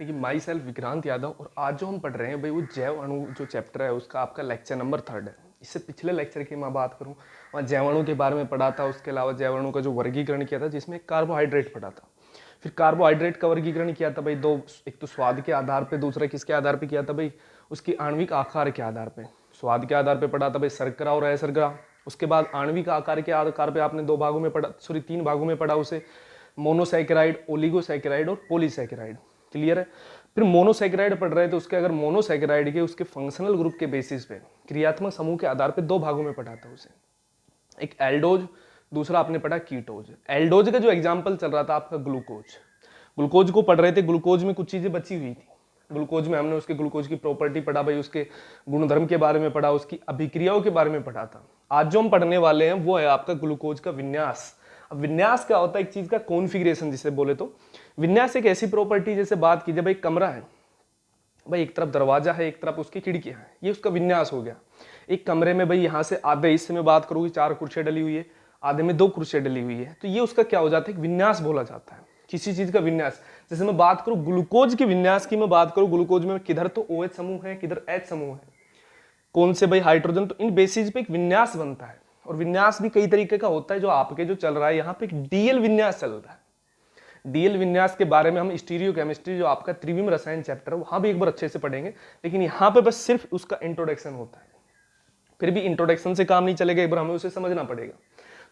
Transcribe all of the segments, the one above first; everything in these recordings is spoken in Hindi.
देखिए माई सेल्फ विक्रांत यादव और आज जो हम पढ़ रहे हैं भाई वो जैव अणु जो चैप्टर है उसका आपका लेक्चर नंबर 3 है। इससे पिछले लेक्चर की मैं बात करूँ वहाँ जैव अणु के बारे में पढ़ा था, उसके अलावा जैव अणु का जो वर्गीकरण किया था जिसमें कार्बोहाइड्रेट पढ़ा था। फिर कार्बोहाइड्रेट का वर्गीकरण किया था भाई दो, एक तो स्वाद के आधार पर, दूसरा किसके आधार पर किया था भाई उसकी आणविक आकार के आधार पर। स्वाद के आधार पर पढ़ा था भाई शर्करा और अशर्करा। उसके बाद आणविक आकार के आधार पर आपने 2 भागों में पढ़ा, सॉरी 3 भागों में पढ़ा उसे, मोनोसैकेराइड, ओलिगोसैकेराइड और पॉलीसैकेराइड। क्लियर है। फिर मोनोसैकेराइड पढ़ रहे थे, उसके अगर मोनोसैकेराइड के उसके फंक्शनल ग्रुप के बेसिस पे क्रियात्मक समूह के आधार पे 2 भागों में पढ़ा था उसे, एक एल्डोज, दूसरा आपने पढ़ा कीटोज। एल्डोज का जो एग्जांपल चल रहा था आपका ग्लूकोज। ग्लूकोज को पढ़ रहे थे, ग्लूकोज में कुछ चीजें बची हुई थी। ग्लूकोज में हमने उसके ग्लूकोज की प्रॉपर्टी पढ़ा भाई, उसके गुणधर्म के बारे में पढ़ा, उसकी अभिक्रियाओं के बारे में पढ़ा था। आज जो हम पढ़ने वाले हैं वो है आपका ग्लूकोज का विन्यास। अब विन्यास क्या होता है? एक चीज का कॉन्फ़िगरेशन जिसे बोले तो विन्यास एक ऐसी प्रॉपर्टी, जैसे बात कीजिए भाई कमरा है, भाई एक तरफ दरवाजा है, एक तरफ उसकी खिड़कियां है, ये उसका विन्यास हो गया। एक कमरे में भाई यहाँ से आधे हिस्से में बात करूँगी 4 कुर्सियां डली हुई है, आधे में 2 कुर्सियां डली हुई है, तो ये उसका क्या हो जाता है? एक विन्यास बोला जाता है, किसी चीज का विन्यास। जैसे मैं बात करूँ ग्लूकोज की विन्यास की, मैं बात करूँ ग्लूकोज में किधर तो OH समूह है, किधर H समूह है, कौन से भाई हाइड्रोजन, तो इन बेसिस पे एक विन्यास बनता है। और विन्यास भी कई तरीके का होता है, जो आपके जो चल रहा है यहाँ पे एक डीएल विन्यास चल रहा है। डीएल विन्यास के बारे में हम स्टीरियोकेमिस्ट्री जो आपका त्रिविम रसायन चैप्टर है वहां भी एक बार अच्छे से पढ़ेंगे, लेकिन यहाँ पे बस सिर्फ उसका इंट्रोडक्शन होता है। फिर भी इंट्रोडक्शन से काम नहीं चलेगा, एक बार हमें उसे समझना पड़ेगा।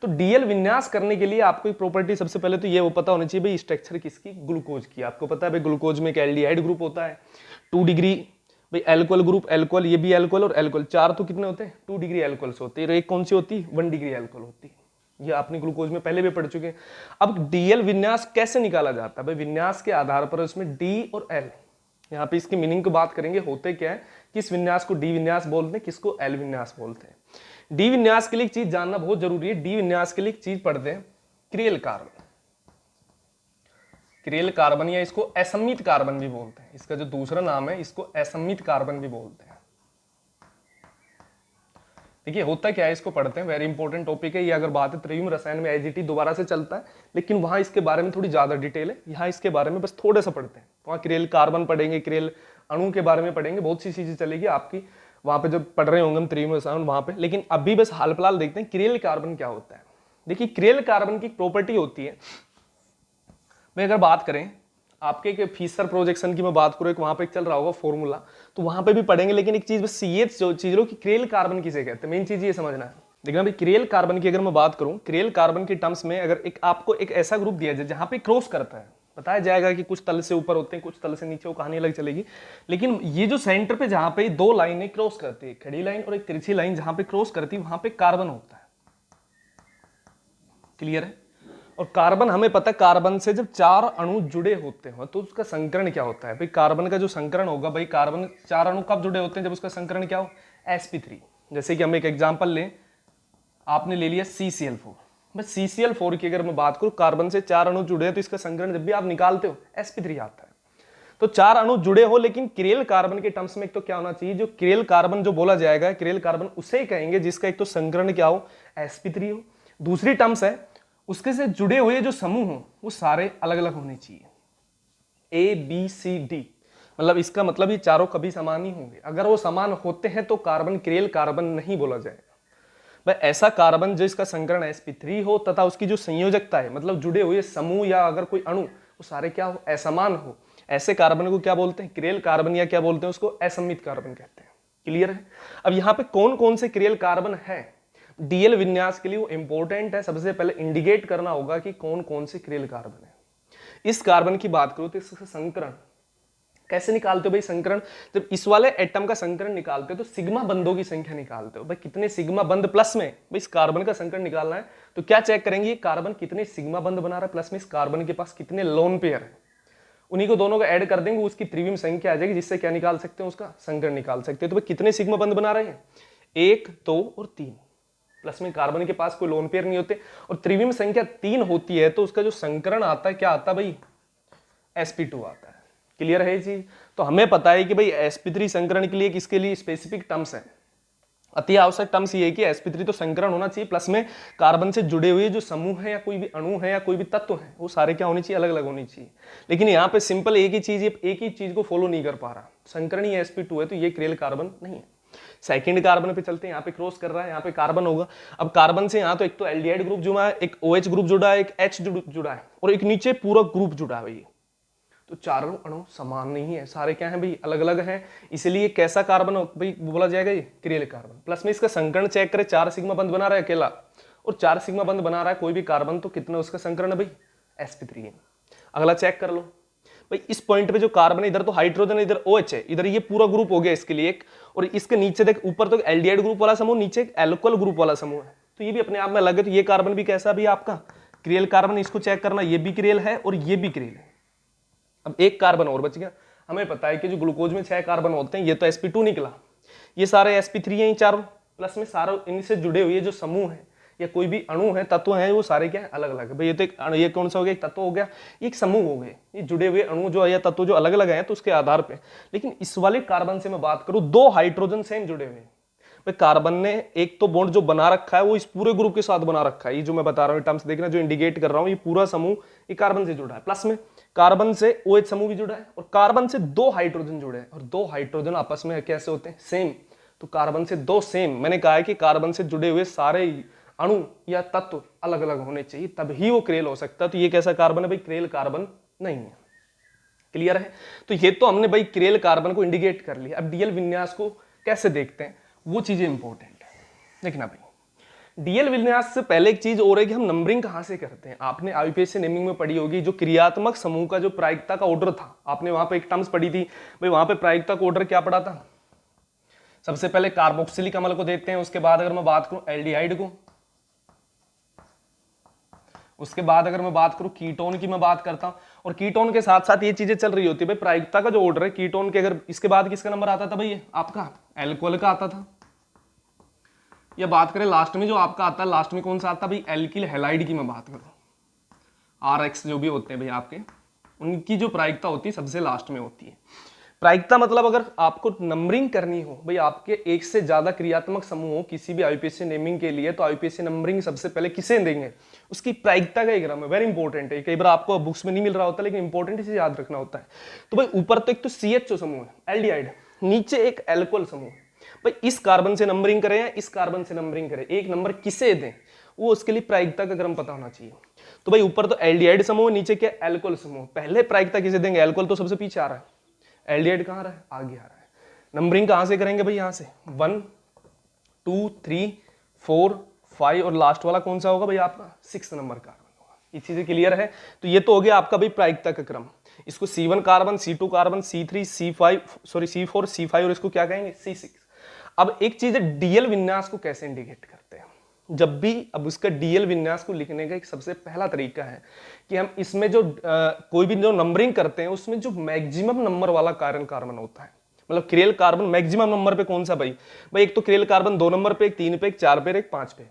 तो डीएल विन्यास करने के लिए आपको एक प्रॉपर्टी सबसे पहले तो ये वो पता होनी चाहिए भाई स्ट्रक्चर किसकी, ग्लूकोज की। आपको पता है भाई ग्लूकोज में एक एल्डिहाइड ग्रुप होता है 2 डिग्री, भाई एल्कोहल ग्रुप, एल्कोहल, ये भी एल्कोहल और एल्कोहल, 4 तो कितने होते हैं? 2 डिग्री एल्कोहल्स होते हैं। एक कौन सी होती है? 1 डिग्री एल्कोहल होती है। ये आपने ग्लूकोज में पहले भी पढ़ चुके हैं। अब डीएल विन्यास कैसे निकाला जाता है? भाई विन्यास के आधार पर उसमें डी और एल, यहाँ पे इसकी मीनिंग की बात करेंगे, होते क्या है, किस विन्यास को डी विन्यास बोलते हैं, किसको एल विन्यास बोलते हैं। डी विन्यास के लिए एक चीज जानना बहुत जरूरी है। डी विन्यास के लिए एक चीज पढ़ते हैं, क्रियल कार्बन। क्रियल कार्बन या इसको असम्मित कार्बन भी बोलते हैं, इसका जो दूसरा नाम है इसको असम्मित कार्बन भी बोलते हैं। देखिए होता क्या है, इसको पढ़ते हैं, वेरी इंपॉर्टेंट टॉपिक है ये। अगर बात है त्रिविम रसायन में आईजीटी दोबारा से चलता है, लेकिन वहां इसके बारे में थोड़ी ज्यादा डिटेल है, यहाँ इसके बारे में बस थोड़ा सा पढ़ते हैं। वहाँ क्रियल कार्बन पढ़ेंगे, क्रियल अणु के बारे में पढ़ेंगे, बहुत सी चीजें चलेगी आपकी वहां पे जब पढ़ रहे होंगे हम त्रिविम रसायन वहां पे। लेकिन अभी बस हाल फिलहाल देखते हैं क्रियल कार्बन क्या होता है। देखिए क्रियल कार्बन की प्रॉपर्टी होती है भाई, अगर बात करें आपके एक फीसर प्रोजेक्शन की मैं बात करूं, एक वहां पे चल रहा होगा फॉर्मूला, तो वहां पे भी पढ़ेंगे, लेकिन एक चीज बस ये चीज लो कि क्रियल कार्बन किसे कहते हैं, मेन चीज ये समझना है। देखना भाई क्रियल कार्बन की अगर मैं बात करूं, क्रियल कार्बन के टर्म्स में अगर एक आपको एक ऐसा ग्रुप दिया जाए जहां पे क्रॉस करता है, बताया जाएगा कि कुछ तल से ऊपर होते हैं, कुछ तल से नीचे, वो कहानी अलग चलेगी। लेकिन ये जो सेंटर पे जहां पे 2 लाइनें क्रॉस करती है, खड़ी लाइन और एक तिरछी लाइन जहां पे क्रॉस करती है, वहां पे कार्बन होता है। क्लियर है। और कार्बन हमें पता है, कार्बन से जब 4 अणु जुड़े होते हैं तो उसका संकरण क्या होता है? भाई कार्बन का जो संकरण होगा, भाई कार्बन 4 अणु कब जुड़े होते हैं? जब उसका संकरण क्या हो? sp3। जैसे कि हम एक एग्जांपल लें, आपने ले लिया CCl4, बस CCl4 की अगर मैं बात करूं, कार्बन से 4 अणु जुड़े हैं तो इसका संकरण जब भी आप निकालते हो sp3 आता है। तो 4 अणु जुड़े हो, लेकिन क्रियल कार्बन के टर्म्स में एक तो क्या होना चाहिए, जो क्रियल कार्बन जो बोला जाएगा, क्रियल कार्बन उसे कहेंगे जिसका एक तो संकरण क्या हो, sp3 हो। दूसरी टर्म्स है उसके से जुड़े हुए जो समूह हो वो सारे अलग अलग होने चाहिए, ABCD। मतलब इसका मतलब ये चारों कभी समान ही होंगे। अगर वो समान होते हैं तो कार्बन क्रियल कार्बन नहीं बोला जाएगा। भाई ऐसा कार्बन जिसका संकरण sp3 हो तथा उसकी जो संयोजकता है, मतलब जुड़े हुए समूह या अगर कोई अणु, वो सारे क्या हो, असमान हो, ऐसे कार्बन को क्या बोलते हैं? क्रियल कार्बन, या क्या बोलते हैं उसको? असम्मित कार्बन कहते हैं। क्लियर है। अब यहाँ पे कौन कौन से क्रियल कार्बन है डीएल विन्यास के लिए, वो इंपॉर्टेंट है। सबसे पहले इंडिकेट करना होगा कि कौन कौन से क्रियल कार्बन है। इस कार्बन की बात करो तो इसका संकरण कैसे निकालते हो भाई? संकरण जब इस वाले एटम का संकरण निकालते हो तो सिग्मा बंधों की संख्या निकालते हो। भाई कितने सिग्मा बंध प्लस में भाई इस कार्बन का संकरण निकालना है, तो क्या चेक करेंगे, ये कार्बन कितने सिग्मा बंध बना रहा है, प्लस में इस कार्बन के पास कितने लोन पेयर है, उन्हीं को दोनों को ऐड कर देंगे, उसकी त्रिविम संख्या आ जाएगी, जिससे क्या निकाल सकते हैं, उसका संकरण निकाल सकते हैं। तो भाई कितने सिग्मा बंध बना रहे हैं? 1, 2 और 3। प्लस में कार्बन के पास कोई लोन पेयर नहीं होते, और त्रिविम संख्या 3 होती है तो उसका जो संकरण आता है क्या आता है भाई? sp2 आता है। क्लियर है ये चीज। तो हमें पता है कि भाई sp3 संकरण के लिए किसके लिए स्पेसिफिक टर्म्स है, अति आवश्यक टर्म्स ये है कि sp3 तो संकरण होना चाहिए, प्लस में कार्बन से जुड़े हुए जो समूह है या कोई भी अणु है या कोई भी तत्व है वो सारे क्या होनी चाहिए, अलग अलग होनी चाहिए। लेकिन यहाँ पे सिंपल एक ही चीज को फॉलो नहीं कर पा रहा, संकरणी sp2 है तो ये क्रियल कार्बन नहीं है। सेकंड कार्बन पे चलते हैं, यहाँ पे क्रॉस कर रहा है, यहाँ पे कार्बन होगा। अब कार्बन से यहाँ तो एक तो एल्डिहाइड ग्रुप जुड़ा है, एक OH ग्रुप जुड़ा है, एक H जुड़ा है और एक नीचे पूरा ग्रुप जुड़ा है भाई। तो चारों अणु समान नहीं है, सारे क्या हैं भाई, अलग अलग हैं। इसलिए कैसा कार्बन भाई बोला जाएगा, ये क्रियल कार्बन। प्लस में इसका संकरण चेक करें, 4 सिग्मा बंध बना रहा है अकेला और 4 सिग्मा बंध बना रहा है कोई भी कार्बन, तो कितना उसका संकरण है भाई, sp3 है। अगला चेक कर लो भाई, इस पॉइंट पे जो कार्बन है इधर तो हाइड्रोजन है, इधर OH है, इधर ये पूरा ग्रुप हो गया इसके लिए एक, और इसके नीचे देख ऊपर तो एल्डिहाइड ग्रुप वाला समूह, नीचे एक एल्कोहल ग्रुप वाला समूह है, तो ये भी अपने आप में अलग है। तो ये कार्बन भी कैसा भी आपका क्रियल कार्बन, इसको चेक करना, ये भी क्रियल है और ये भी क्रियल है। अब एक कार्बन और बच गया। हमें पता है कि जो ग्लूकोज में 6 कार्बन होते हैं, ये तो sp2 निकला, ये सारे sp3 हैं चारों, प्लस में सारे इनसे जुड़े हुए जो समूह है या कोई भी अणु है, तत्व हैं, वो सारे क्या है, अलग अलग है भाई। ये तो ये कौन सा हो गया, एक तत्व हो गया, एक समूह हो गए, ये जुड़े हुए अणु जो या तत्व जो अलग अलग हैं तो उसके आधार पे। लेकिन इस वाले कार्बन से मैं बात करूं, 2 हाइड्रोजन सेम जुड़े हुए हैं भाई। कार्बन ने एक तो बॉन्ड जो बना रखा है वो इस पूरे ग्रुप के साथ बना रखा है, ये जो मैं बता रहा हूँ टर्म्स देखना, जो इंडिकेट कर रहा हूँ, ये पूरा समूह ये कार्बन से जुड़ा है। प्लस में कार्बन से OH समूह भी जुड़ा है और कार्बन से 2 हाइड्रोजन जुड़े हैं, और 2 हाइड्रोजन आपस में कैसे होते हैं, सेम। तो कार्बन से 2 सेम, मैंने कहा है कि कार्बन से जुड़े हुए सारे अणु या तत्व अलग अलग होने चाहिए, तभी वो क्रियल हो सकता है। तो ये कैसा कार्बन है भाई, क्रियल कार्बन नहीं है। क्लियर है? तो ये तो हमने भाई क्रियल कार्बन को इंडिकेट कर लिया। अब डीएल विन्यास को कैसे देखते हैं, वो चीजें इंपॉर्टेंट है देखना भाई। डीएल विन्यास से पहले एक चीज और है कि हम नंबरिंग कहां से करते हैं। आपने आईपीएससी नेमिंग में पढ़ी होगी, जो क्रियात्मक समूह का जो प्रायिकता का ऑर्डर था, आपने वहां पे एक टर्म्स पढ़ी थी भाई, वहां पे प्रायिकता का ऑर्डर क्या पढ़ा था, सबसे पहले कार्बोक्सिलिक अम्ल को देते हैं, उसके बाद अगर मैं बात करूं एल्डिहाइड को, उसके बाद अगर मैं बात करूं कीटोन की मैं बात करता हूं, और कीटोन के साथ साथ ये चीजें चल रही होती है भाई। प्रायिकता का जो ऑर्डर है कीटोन के, अगर इसके बाद किसका नंबर आता था भाई, आपका एल्कोहल का आता था। या बात करें लास्ट में जो आपका आता है, लास्ट में कौन सा आता है भाई, एल्किल हैलाइड की मैं बात करूं, RX जो भी होते हैं भाई आपके, उनकी जो प्रायिकता होती है सबसे लास्ट में होती है। प्रायिकता मतलब अगर आपको नंबरिंग करनी हो भाई, आपके एक से ज्यादा क्रियात्मक समूह हो किसी भी आईपीएससी नेमिंग के लिए, तो आईपीएससी नंबरिंग सबसे पहले किसे देंगे, उसकी प्रायिकता का क्रम है। वेरी इंपॉर्टेंट है, कई बार आपको बुक्स में नहीं मिल रहा होता, लेकिन इंपॉर्टेंट इसे याद रखना होता है। तो भाई ऊपर तो एक तो CH समूह है एल्डिहाइड, नीचे एक एल्कोहल समूह है भाई। इस कार्बन से नंबरिंग करें या इस कार्बन से नंबरिंग करें, एक नंबर किसे दें, वो उसके लिए प्रायिकता का क्रम पता होना चाहिए। तो भाई ऊपर तो एल्डिहाइड समूह, नीचे क्या एल्कोहल समूह, पहले प्रायिकता किसे देंगे, एल्कोहल तो सबसे पीछे आ रहा है, एल्डिहाइड कहां रहा है, आगे आ रहा है। नंबरिंग कहां से करेंगे भाई, यहां से 1 2 3 4 5, और लास्ट वाला कौन सा होगा भाई आपका 6 नंबर कार्बन होगा। ये चीजें क्लियर है? तो ये तो हो गया आपका भाई प्रायिकता का क्रम। इसको C1 carbon, C2 carbon, C3 C5 sorry C4 C5 और इसको क्या कहेंगे C6। अब एक चीज है डीएल विन्यास को कैसे इंडिकेट करते हैं। जब भी अब उसका डीएल विन्यास को लिखने का एक सबसे पहला तरीका है कि हम इसमें जो कोई भी जो नंबरिंग करते हैं उसमें जो मैक्सिमम नंबर वाला कार्बन होता है, मतलब क्रियल कार्बन मैक्सिमम नंबर पे कौन सा भाई, एक तो क्रियल कार्बन 2 नंबर पे, एक 3 पे, एक 4 पे, एक 5 पे।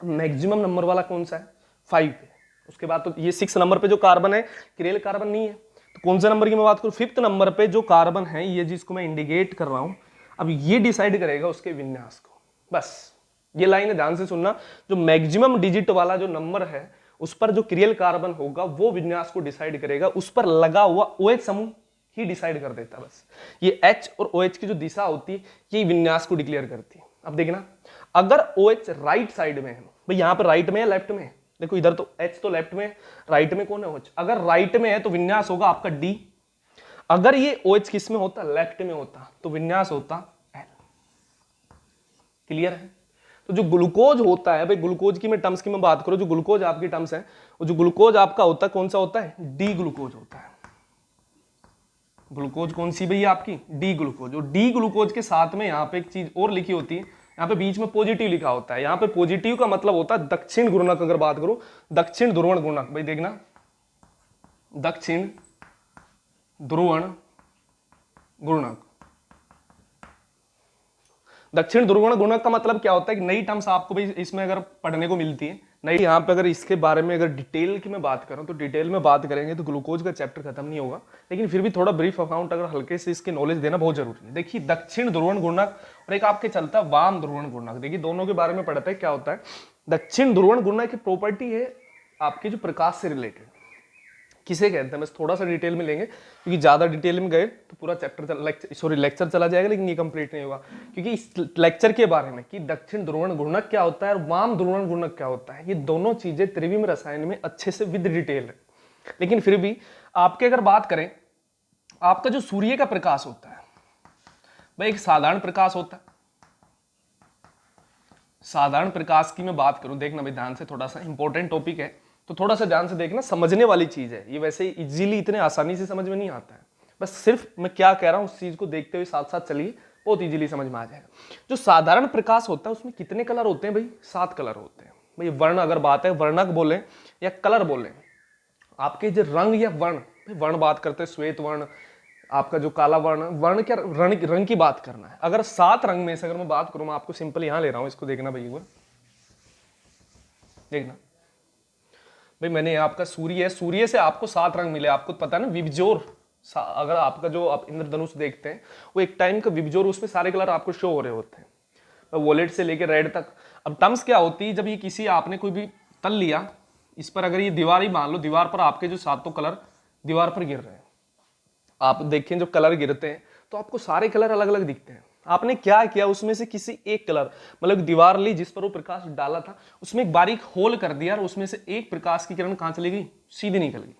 मैक्सिमम नंबर वाला कौन सा है, 5 पे। उसके बाद तो ये 6 नंबर पे जो कार्बन है क्रियल कार्बन नहीं है, तो कौन सा नंबर की मैं बात करूं, 5th नंबर पे जो कार्बन है, ये जिसको मैं इंडिकेट कर रहा हूं, अब ये डिसाइड करेगा उसके विन्यास को। बस ये लाइन ध्यान से सुनना, जो मैक्सिमम डिजिट वाला जो नंबर है उस पर जो क्रियल कार्बन होगा वो विन्यास को डिसाइड करेगा, उस पर लगा हुआ OH समूह ही डिसाइड कर देता है। बस ये H और OH की जो दिशा होती है ये विन्यास को डिक्लेयर करती है। अब देखना, अगर OH राइट साइड में है भाई, यहां पर राइट में है लेफ्ट में है, देखो इधर तो H तो लेफ्ट में, राइट में कौन है OH, अगर राइट में है तो विन्यास होगा आपका D। अगर ये OH किस में होता, लेफ्ट में होता, तो विन्यास होता L। क्लियर है? तो जो ग्लूकोज होता है भाई, ग्लूकोज की मैं टर्म्स की मैं बात करूं, जो ग्लूकोज आपकी टर्म्स है, वो जो ग्लूकोज आपका होता है कौन सा होता है, डी ग्लूकोज होता है। ग्लूकोज कौन सी भई आपकी, डी ग्लूकोज। और डी ग्लूकोज के साथ में यहाँ पे एक चीज और लिखी होती है, यहाँ पे बीच में पॉजिटिव लिखा होता है। यहाँ पे पॉजिटिव का मतलब होता है दक्षिण गुणक। अगर बात करूं दक्षिण ध्रुवण गुणक, भाई देखना दक्षिण ध्रुवण गुणक। दक्षिण ध्रुवण गुणक का मतलब क्या होता है कि नई टर्म्स आपको भाई इसमें अगर पढ़ने को मिलती है, नहीं, यहाँ पे अगर इसके बारे में अगर डिटेल की मैं बात करूँ तो डिटेल में बात करेंगे तो ग्लूकोज का चैप्टर खत्म नहीं होगा, लेकिन फिर भी थोड़ा ब्रीफ अकाउंट अगर हल्के से इसके नॉलेज देना बहुत जरूरी है। देखिए दक्षिण ध्रुवण गुणक और एक आपके चलता है वाम ध्रुवण गुणक। देखिए दोनों के बारे में पढ़ते हैं क्या होता है। दक्षिण ध्रुवण गुणक की प्रॉपर्टी है आपके जो प्रकाश से रिलेटेड, किसे कहते हैं बस थोड़ा सा डिटेल में लेंगे, क्योंकि ज्यादा डिटेल में गए तो पूरा लेक्चर चला जाएगा, लेकिन ये कंप्लीट नहीं होगा। क्योंकि इस लेक्चर के बारे में कि दक्षिण ध्रुवण गुणक क्या होता है और वाम ध्रुवण गुणक क्या होता है, ये दोनों चीजें त्रिविम रसायन में अच्छे से विद डिटेल है। लेकिन फिर भी आपके अगर बात करें, आपका जो सूर्य का प्रकाश होता है भाई एक साधारण प्रकाश होता है। साधारण प्रकाश की मैं बात करूं, देखना भाई ध्यान से, थोड़ा सा इंपॉर्टेंट टॉपिक है तो थोड़ा सा ध्यान से देखना, समझने वाली चीज है ये, वैसे इजीली इतने आसानी से समझ में नहीं आता है। बस सिर्फ मैं क्या कह रहा हूं उस चीज को देखते हुए साथ साथ चलिए, बहुत इजीली समझ में आ जाएगा। जो साधारण प्रकाश होता है उसमें कितने कलर होते हैं भाई? 7 कलर होते हैं भाई। वर्ण अगर बात है, वर्णक बोले या कलर बोले, आपके जो रंग या वर्ण, वर्ण बात करते हैं श्वेत वर्ण, आपका जो काला वर्ण, वर्ण क्या रंग की बात करना है। अगर 7 रंग में से अगर मैं बात करूं, मैं आपको सिंपल यहां ले रहा हूं, इसको देखना भाई, देखना भाई, मैंने आपका सूर्य है, सूर्य से आपको 7 रंग मिले, आपको पता है ना विबजोर। अगर आपका जो आप इंद्रधनुष देखते हैं वो एक टाइम का विबजोर, उसमें सारे कलर आपको शो हो रहे होते हैं, वोलेट से लेके रेड तक। अब टर्म्स क्या होती है, जब ये किसी आपने कोई भी तल लिया, इस पर अगर ये दीवार ही मान लो, दीवार पर आपके जो 7 कलर दीवार पर गिर रहे हैं, आप देखें जो कलर गिरते हैं तो आपको सारे कलर अलग अलग दिखते हैं। आपने क्या किया, उसमें से किसी एक कलर, मतलब दीवार ली जिस पर वो प्रकाश डाला था, उसमें एक बारीक होल कर दिया और उसमें से एक प्रकाश की किरण कहां चली गई? सीधी निकल गई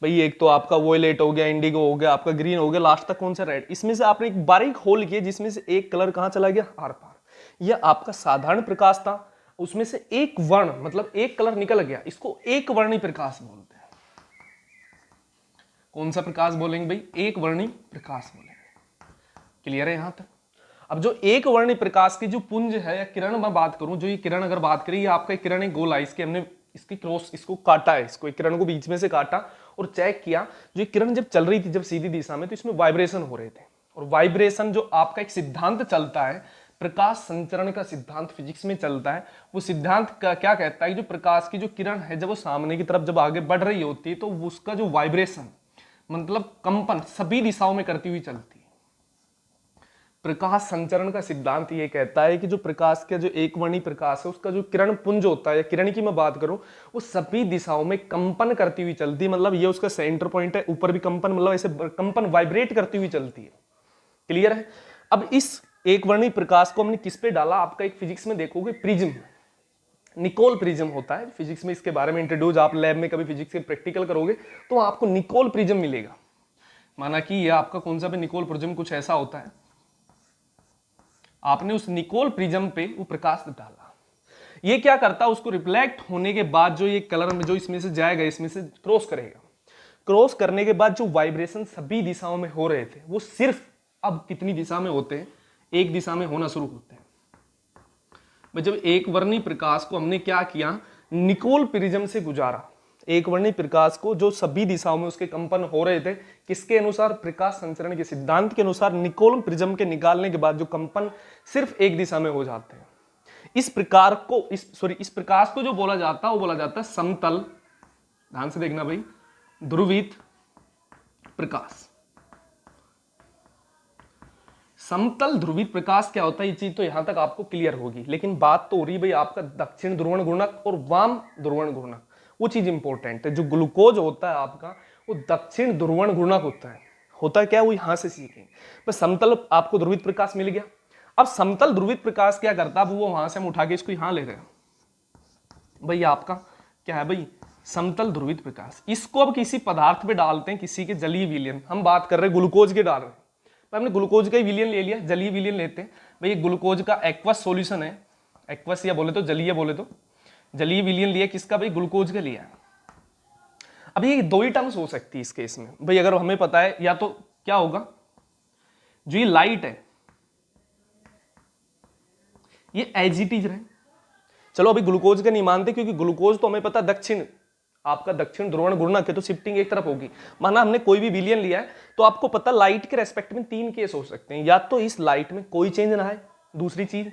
भाई। एक तो आपका वोयलेट हो गया, इंडिगो हो गया, आपका ग्रीन हो गया, लास्ट तक कौन सा? रेड। इसमें से आपने एक बारीक होल किया जिसमें से एक कलर कहां चला गया? आर पार। यह आपका साधारण प्रकाश था, उसमें से एक वर्ण मतलब एक कलर निकल गया, इसको एक वर्णी प्रकाश बोलते हैं। कौन सा प्रकाश बोलेंगे भाई? एक वर्णी प्रकाश बोलेंगे। क्लियर है यहां तक? अब जो एक वर्णी प्रकाश की जो पुंज है या किरण मैं बात करूं, जो ये किरण अगर बात करें, ये आपका किरण एक गोल है, इसके हमने इसकी क्रॉस इसको काटा है, इसको एक किरण को बीच में से काटा और चेक किया। जो ये किरण जब चल रही थी, जब सीधी दिशा में, तो इसमें वाइब्रेशन हो रहे थे। और वाइब्रेशन जो आपका एक सिद्धांत चलता है, प्रकाश संचरण का सिद्धांत फिजिक्स में चलता है, वो सिद्धांत क्या कहता है कि जो प्रकाश की जो किरण है, जब वो सामने की तरफ जब आगे बढ़ रही होती है, तो उसका जो वाइब्रेशन मतलब कंपन सभी दिशाओं में करती हुई चलती है। प्रकाश संचरण का सिद्धांत ये कहता है कि जो प्रकाश का जो एक वर्णी प्रकाश है, उसका जो किरण पुंज होता है या किरण की मैं बात करूं, वो सभी दिशाओं में कंपन करती हुई चलती है। मतलब ये उसका सेंटर पॉइंट है, ऊपर भी कंपन, मतलब ऐसे कंपन वाइब्रेट करती हुई चलती है। क्लियर है? अब इस एक वर्णी प्रकाश को हमने किस पे डाला? आपका एक फिजिक्स में देखोगे प्रिज्म, निकोल प्रिज्म होता है फिजिक्स में, इसके बारे में इंट्रोड्यूस आप लैब में कभी फिजिक्स के प्रैक्टिकल करोगे तो आपको निकोल प्रिज्म मिलेगा। माना कि ये आपका कौन सा पे निकोल प्रिज्म कुछ ऐसा होता है, आपने उस निकोल प्रिज्म पे वो प्रकाश डाला, ये क्या करता है, उसको रिफ्लेक्ट होने के बाद जो ये कलर में जो इसमें से जाएगा, इसमें से क्रॉस करेगा, क्रॉस करने के बाद जो वाइब्रेशन सभी दिशाओं में हो रहे थे, वो सिर्फ अब कितनी दिशा में होते हैं? एक दिशा में होना शुरू होते हैं। जब एक वर्णी प्रकाश को हमने क्या किया, निकोल प्रिज्म से गुजारा, एक वर्णी प्रकाश को जो सभी दिशाओं में उसके कंपन हो रहे थे, किसके अनुसार? प्रकाश संचरण के सिद्धांत के अनुसार। निकोल प्रिज्म के निकालने के बाद जो कंपन सिर्फ एक दिशा में हो जाते हैं, इस प्रकाश को जो बोला जाता है वो बोला जाता है समतल, ध्यान से देखना भाई, ध्रुवित प्रकाश। समतल ध्रुवित प्रकाश क्या होता है, ये चीज तो यहां तक आपको क्लियर होगी, लेकिन बात तो हो रही भाई आपका दक्षिण ध्रुवण गुणक और वाम ध्रुवण गुणक, वो चीज इंपॉर्टेंट है। जो ग्लूकोज होता है आपका, वो दक्षिण ध्रुवण गुणक होता है क्या, वो यहां से सीखेंगे। बस समतल आपको ध्रुवित प्रकाश मिल गया। अब समतल ध्रुवित प्रकाश क्या करता है, वो वहां से हम उठा के इसको यहां ले गए भाई, आपका क्या है भाई, समतल ध्रुवित प्रकाश। इसको अब किसी पदार्थ पे डालते हैं, किसी के जलीय विलयन, हम बात कर रहे हैं ग्लूकोज के डाल रहे हैं, हमने ग्लूकोज का ही विलयन ले लिया, जलीय विलयन लेते हैं भाई, ग्लूकोज का एक्वस सॉल्यूशन है, एक्वस या बोले तो जलीय, बोले तो जलीय विलयन लिया, किसका भाई, ग्लूकोज का लिया। अब ये दो ही टर्म्स हो सकती है इस केस में भाई, अगर हमें पता है, या तो क्या होगा, जो ये लाइट है ये एज इट इज रहे, चलो अभी ग्लूकोज का नहीं मानते, क्योंकि ग्लूकोज तो हमें पता दक्षिण, आपका दक्षिण ध्रुवण गुणक है, तो शिफ्टिंग एक तरफ होगी। माना हमने कोई भी विलयन लिया है, तो आपको पता लाइट के रेस्पेक्ट में 3 केस हो सकते हैं, या तो इस लाइट में कोई चेंज ना है, दूसरी चीज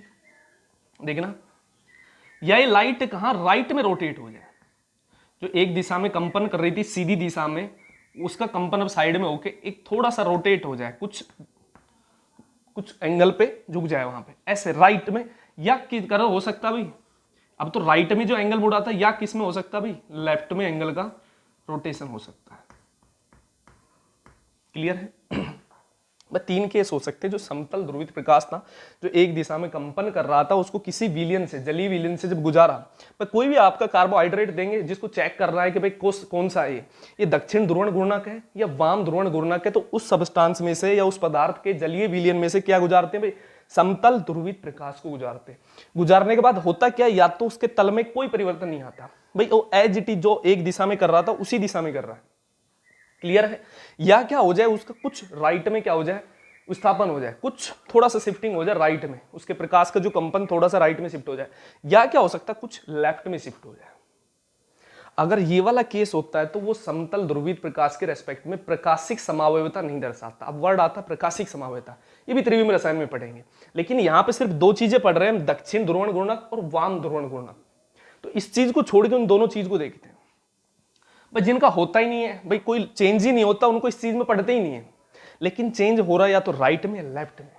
देखना, या ये लाइट कहाँ राइट में रोटेट हो जाए, जो एक दिशा में कंपन कर रही थी सीधी दिशा में, उसका कंपन अब साइड में होके एक थोड़ा सा रोटेट हो जाए, कुछ एंगल पे झुक जाए वहां पे, ऐसे राइट में, या किस तरह हो सकता भाई, अब तो राइट में जो एंगल मुड़ा था, या किस में हो सकता भाई, लेफ्ट में एंगल का रोटेशन हो सकता है। क्लियर है? बस 3 केस हो सकते हैं। जो समतल ध्रुवित प्रकाश था, जो एक दिशा में कंपन कर रहा था, उसको किसी विलयन से, जलीय विलयन से जब गुजारा, पर कोई भी आपका कार्बोहाइड्रेट देंगे जिसको चेक कर रहा है कि भाई कौन सा है, ये दक्षिण ध्रुवण गुणक है या वाम ध्रुवण गुणक है, तो उस सब्सटेंस में से या उस पदार्थ के जलीय विलयन में से क्या गुजारते हैं भाई, समतल ध्रुवित प्रकाश को गुजारते हैं। गुजारने के बाद होता क्या, या तो उसके तल में कोई परिवर्तन नहीं आता भाई, वो एज इट इज जो एक दिशा में कर रहा था उसी दिशा में कर रहा है। क्लियर है? या क्या हो जाए, उसका कुछ राइट में क्या हो जाए, विस्थापन हो जाए, कुछ थोड़ा सा शिफ्टिंग हो जाए राइट में, उसके प्रकाश का जो कंपन थोड़ा सा राइट में शिफ्ट हो जाए, या क्या हो सकता है, कुछ लेफ्ट में शिफ्ट हो जाए। अगर ये वाला केस होता है तो वो समतल ध्रुवित प्रकाश के रेस्पेक्ट में प्रकाशिक समावयवता नहीं दर्शाता। अब वर्ड आता है प्रकाशिक समावयवता, ये भी त्रिविम रसायन में पढ़ेंगे, लेकिन यहां पे सिर्फ 2 चीजें पढ़ रहे हैं हम, दक्षिण ध्रुवण गुणक और वाम ध्रुवण गुणक। तो इस चीज को छोड़ के उन दोनों चीज को देखते हैं भाई, जिनका होता ही नहीं है भाई, कोई चेंज ही नहीं होता, उनको इस चीज में पढ़ते ही नहीं है। लेकिन चेंज हो रहा है या तो राइट में या लेफ्ट में।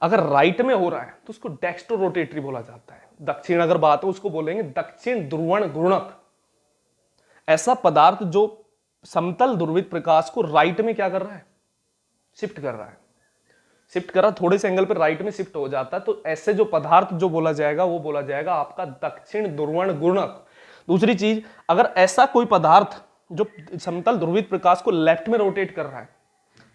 अगर राइट में हो रहा है तो उसको डेक्स्ट्रो रोटेटरी बोला जाता है। दक्षिण अगर बात हो उसको बोलेंगे दक्षिण ध्रुवण गुणक। ऐसा पदार्थ जो समतल ध्रुवित प्रकाश को राइट में क्या कर रहा है, शिफ्ट कर रहा है, शिफ्ट कर रहा है, थोड़े से एंगल पर राइट में शिफ्ट हो जाता है, तो ऐसे जो पदार्थ जो बोला जाएगा वो बोला जाएगा आपका दक्षिण ध्रुवण गुणक। दूसरी चीज, अगर ऐसा कोई पदार्थ जो समतल ध्रुवित प्रकाश को लेफ्ट में रोटेट कर रहा है,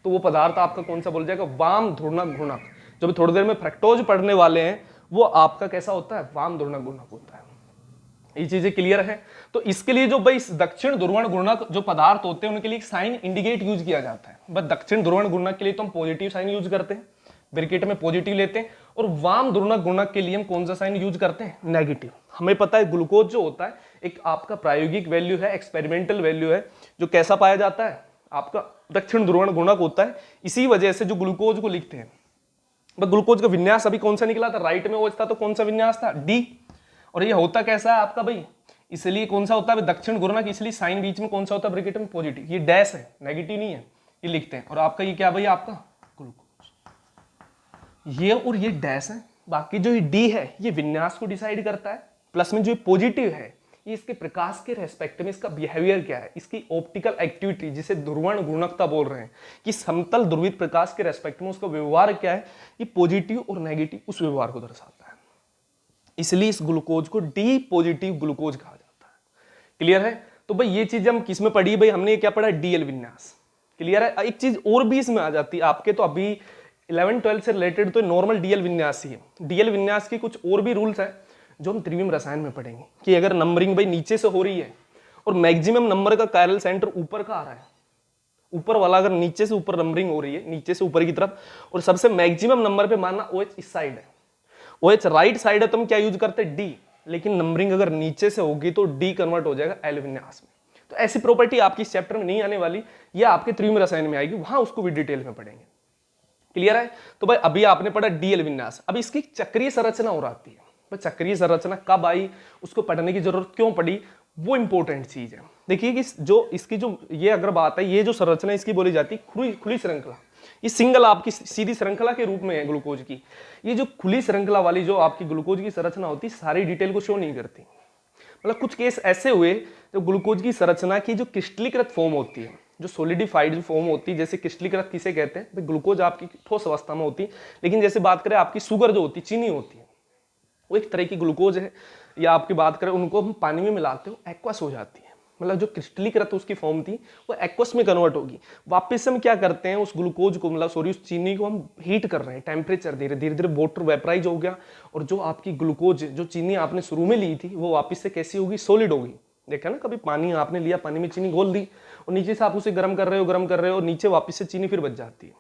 तो वो पदार्थ आपका कौन सा बोल जाएगा, वाम ध्रुवण गुणक। जो थोड़ी देर में फ्रक्टोज पढ़ने वाले हैं, वो आपका कैसा होता है, वाम ध्रुवण गुणक होता है। ये चीजें क्लियर है? तो इसके लिए जो भाई दक्षिण ध्रुवण गुणक जो पदार्थ होते हैं उनके लिए साइन इंडिकेट यूज किया जाता है। बस दक्षिण ध्रुवण गुणक के लिए तो हम पॉजिटिव साइन यूज करते हैं, ब्रैकेट में पॉजिटिव लेते हैं, और वाम ध्रुवण गुणक के लिए हम कौन सा साइन यूज करते हैं, नेगेटिव। हमें पता है ग्लूकोज जो होता है एक आपका प्रायोगिक वैल्यू है, एक्सपेरिमेंटल वैल्यू है, जो कैसा पाया जाता है, आपका दक्षिण ध्रुवण गुणक होता है। इसी वजह से जो ग्लूकोज को लिखते हैं, ग्लूकोज का विन्यास अभी कौन सा निकला था, राइट में वो था, तो कौन सा विन्यास था, डी। और ये होता कैसा है आपका भाई, इसलिए कौन सा होता है दक्षिण गुणक, इसलिए साइन बीच में कौन सा होता है, ब्रैकेट में पॉजिटिव, ये डैश है, नेगेटिव नहीं है, ये लिखते हैं। और आपका ये क्या भाई, आपका ग्लूकोज, ये और ये डैश है। बाकी जो ये डी है ये विन्यास को डिसाइड करता है, प्लस में जो पॉजिटिव है ये इसके प्रकाश के रेस्पेक्ट में इसका बिहेवियर क्या है, इसकी ऑप्टिकल एक्टिविटी, जिसे ध्रुवण गुणकता बोल रहे हैं, कि समतल ध्रुवित प्रकाश के रेस्पेक्ट में उसका व्यवहार क्या है, ये पॉजिटिव और नेगेटिव उस व्यवहार को दर्शाता है। इसलिए इस ग्लूकोज को डी पॉजिटिव ग्लूकोज कहा जाता है। क्लियर है? तो भाई ये चीज हम किस में पढ़ी भाई, हमने क्या पढ़ा, डीएल विन्यास। क्लियर है? एक चीज और भी इसमें आ जाती है आपके, तो अभी 11-12 से रिलेटेड तो नॉर्मल डीएल विन्यास ही है। डीएल विन्यास की कुछ और भी रूल्स है जो हम त्रिविम रसायन में पढ़ेंगे, कि अगर नंबरिंग भाई नीचे से हो रही है और मैक्सिमम नंबर का कायरल सेंटर ऊपर का आ रहा है, ऊपर वाला अगर नीचे से ऊपर नंबरिंग हो रही है, नीचे से ऊपर की तरफ, और सबसे मैक्सिमम नंबर पे मानना OH इस साइड है, OH राइट साइड है, तो हम क्या यूज करते हैं, डी। लेकिन नंबरिंग अगर नीचे से होगी तो डी कन्वर्ट हो जाएगा एल विन्यास में। तो ऐसी प्रॉपर्टी आपकी इस चैप्टर में नहीं आने वाली, ये आपके त्रिविम रसायन में आएगी, वहां उसको भी डिटेल में पढ़ेंगे। क्लियर है? तो भाई अभी आपने पढ़ा डीएल विन्यास, अब इसकी चक्रीय संरचना हो आती है। चक्रीय संरचना कब आई, उसको पढ़ने की जरूरत क्यों पड़ी, वो इंपॉर्टेंट चीज है। देखिए कि जो इसकी जो ये अगर बात है, ये जो संरचना इसकी बोली जाती है खुली श्रृंखला, ये सिंगल आपकी सीधी श्रृंखला के रूप में है ग्लूकोज की। ये जो खुली श्रृंखला वाली जो आपकी ग्लूकोज की संरचना होती, सारी डिटेल को शो नहीं करती। मतलब कुछ केस ऐसे हुए जो ग्लूकोज की संरचना की जो क्रिस्टलीकृत फॉर्म होती है, जो सोलिडिफाइड फॉर्म होती है, जैसे क्रिस्टलीकृत किसे कहते हैं, ग्लूकोज आपकी ठोस अवस्था में होती है। लेकिन जैसे बात करें आपकी शुगर जो होती है, चीनी होती है, वो एक तरह की ग्लूकोज है, या आपकी बात करें उनको हम पानी में मिलाते हो एक्वस हो जाती है। मतलब जो क्रिस्टलीकृत उसकी फॉर्म थी वो एक्वस में कन्वर्ट होगी। वापस हम क्या करते हैं, उस ग्लूकोज को मतलब सॉरी उस चीनी को हम हीट कर रहे हैं, टेम्परेचर धीरे धीरे वाटर वेपराइज हो गया, और जो आपकी ग्लूकोज जो चीनी आपने शुरू में ली थी वो वापस से कैसी होगी, सॉलिड होगी। देखा ना, कभी पानी आपने लिया, पानी में चीनी घोल दी और नीचे से आप उसे गर्म कर रहे हो और नीचे वापस से चीनी फिर बच जाती है,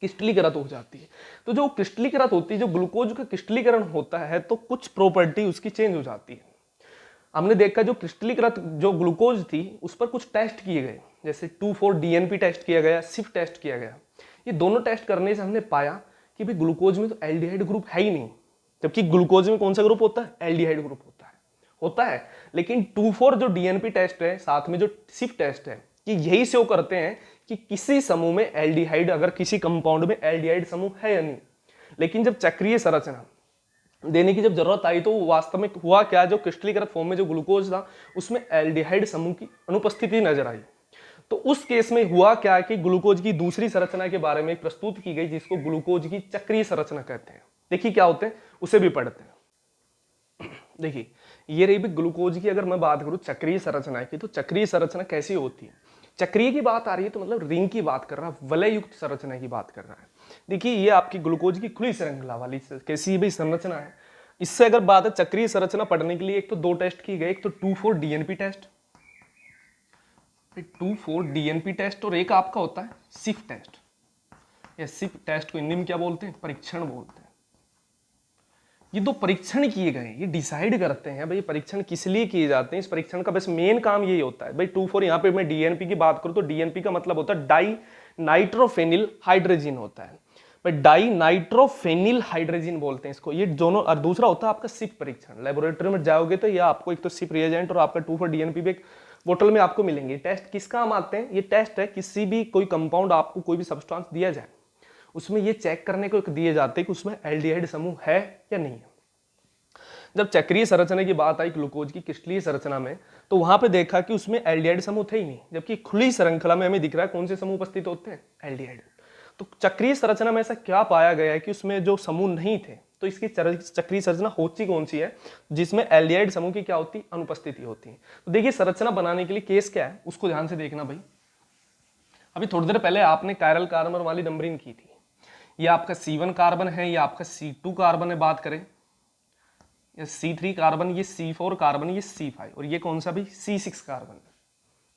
क्रिस्टलीकृत हो जाती है। तो जो क्रिस्टलीकृत होती है, जो ग्लूकोज का क्रिस्टलीकरण होता है, तो कुछ प्रॉपर्टी उसकी चेंज हो जाती है। हमने देखा जो क्रिस्टलीकृत जो ग्लूकोज थी उस पर कुछ टेस्ट किए गए, जैसे 2,4-DNP टेस्ट किया गया, सिफ टेस्ट किया गया। ये दोनों टेस्ट करने से हमने पाया कि भाई ग्लूकोज में तो एल्डिहाइड ग्रुप है ही नहीं, जबकि ग्लूकोज में कौन सा ग्रुप होता है, एल्डिहाइड ग्रुप होता है। लेकिन 2,4 जो डीएनपी टेस्ट है, साथ में जो सिप टेस्ट है, कि यही शो करते हैं कि किसी समूह में एल्डिहाइड, अगर किसी कंपाउंड में एल्डिहाइड समूह है या नहीं। लेकिन जब चक्रीय संरचना देने की जब जरूरत आई तो वास्तव में हुआ क्या, जो क्रिस्टलीकृत फॉर्म में जो ग्लूकोज था उसमें एल्डिहाइड समूह की अनुपस्थिति नजर आई। तो उस केस में हुआ क्या कि ग्लूकोज की दूसरी संरचना के बारे में प्रस्तुत की गई, जिसको ग्लूकोज की चक्रीय संरचना कहते हैं। देखिए क्या होते हैं, उसे भी पढ़ते हैं। देखिए ये रही भी ग्लूकोज की, अगर मैं बात करूं चक्रीय संरचना की, तो चक्रीय संरचना कैसी होती है। चक्रीय की बात आ रही है तो मतलब रिंग की बात कर रहा है, वलय युक्त संरचना की बात कर रहा है। देखिए ये आपकी ग्लूकोज की खुली श्रृंखला वाली कैसी भी संरचना है। इससे अगर बात है चक्रीय संरचना पढ़ने के लिए, एक तो दो टेस्ट की गए, एक तो 2,4 डीएनपी टेस्ट, 2,4 डीएनपी टेस्ट, और एक आपका होता है सिप टेस्ट। या सिप टेस्ट को हिंदी में क्या बोलते हैं, परीक्षण बोलते हैं। ये दो परीक्षण किए गए, ये डिसाइड करते हैं भाई परीक्षण किस लिए किए जाते हैं। इस परीक्षण का बस मेन काम यही होता है भाई। 2,4 यहाँ पे मैं डीएनपी की बात करूं तो डीएनपी का मतलब होता है डाई नाइट्रोफेनिल हाइड्रोजन होता है भाई, डाई नाइट्रोफेनिल हाइड्रोजन बोलते हैं इसको, ये दोनों। और दूसरा होता है आपका सिप परीक्षण। लेबोरेटरी में जाओगे तो ये आपको एक तो सिप रिएजेंट और आपका 2,4 डीएनपी भी एक बोतल में आपको मिलेंगे। टेस्ट किस काम आते हैं, ये टेस्ट है किसी भी कोई कंपाउंड आपको कोई भी सब्सटेंस दिया जाए, उसमें ये चेक करने को दिए जाते हैं कि उसमें एल्डिहाइड समूह है या नहीं है। जब चक्रीय संरचना की बात आई ग्लूकोज की क्रिस्टलीय संरचना में, तो वहां पे देखा कि उसमें एल्डिहाइड समूह थे ही नहीं, जबकि खुली श्रृंखला में हमें दिख रहा है कौन से समूह उपस्थित होते हैं, एल्डिहाइड। तो चक्रीय संरचना में ऐसा क्या पाया गया है कि उसमें जो समूह नहीं थे, तो इसकी चक्रीय संरचना होती कौन सी है जिसमें एल्डिहाइड समूह की क्या होती, अनुपस्थिति होती है। तो देखिए संरचना बनाने के लिए केस क्या है उसको ध्यान से देखना भाई। अभी थोड़ी देर पहले आपने कायरल कार्बन वाली नंबरिंग की थी, ये आपका C1 कार्बन है, ये आपका C2 कार्बन है, बात करें ये C3 कार्बन, ये C4 कार्बन, ये C5, और ये कौन सा भी C6 कार्बन है।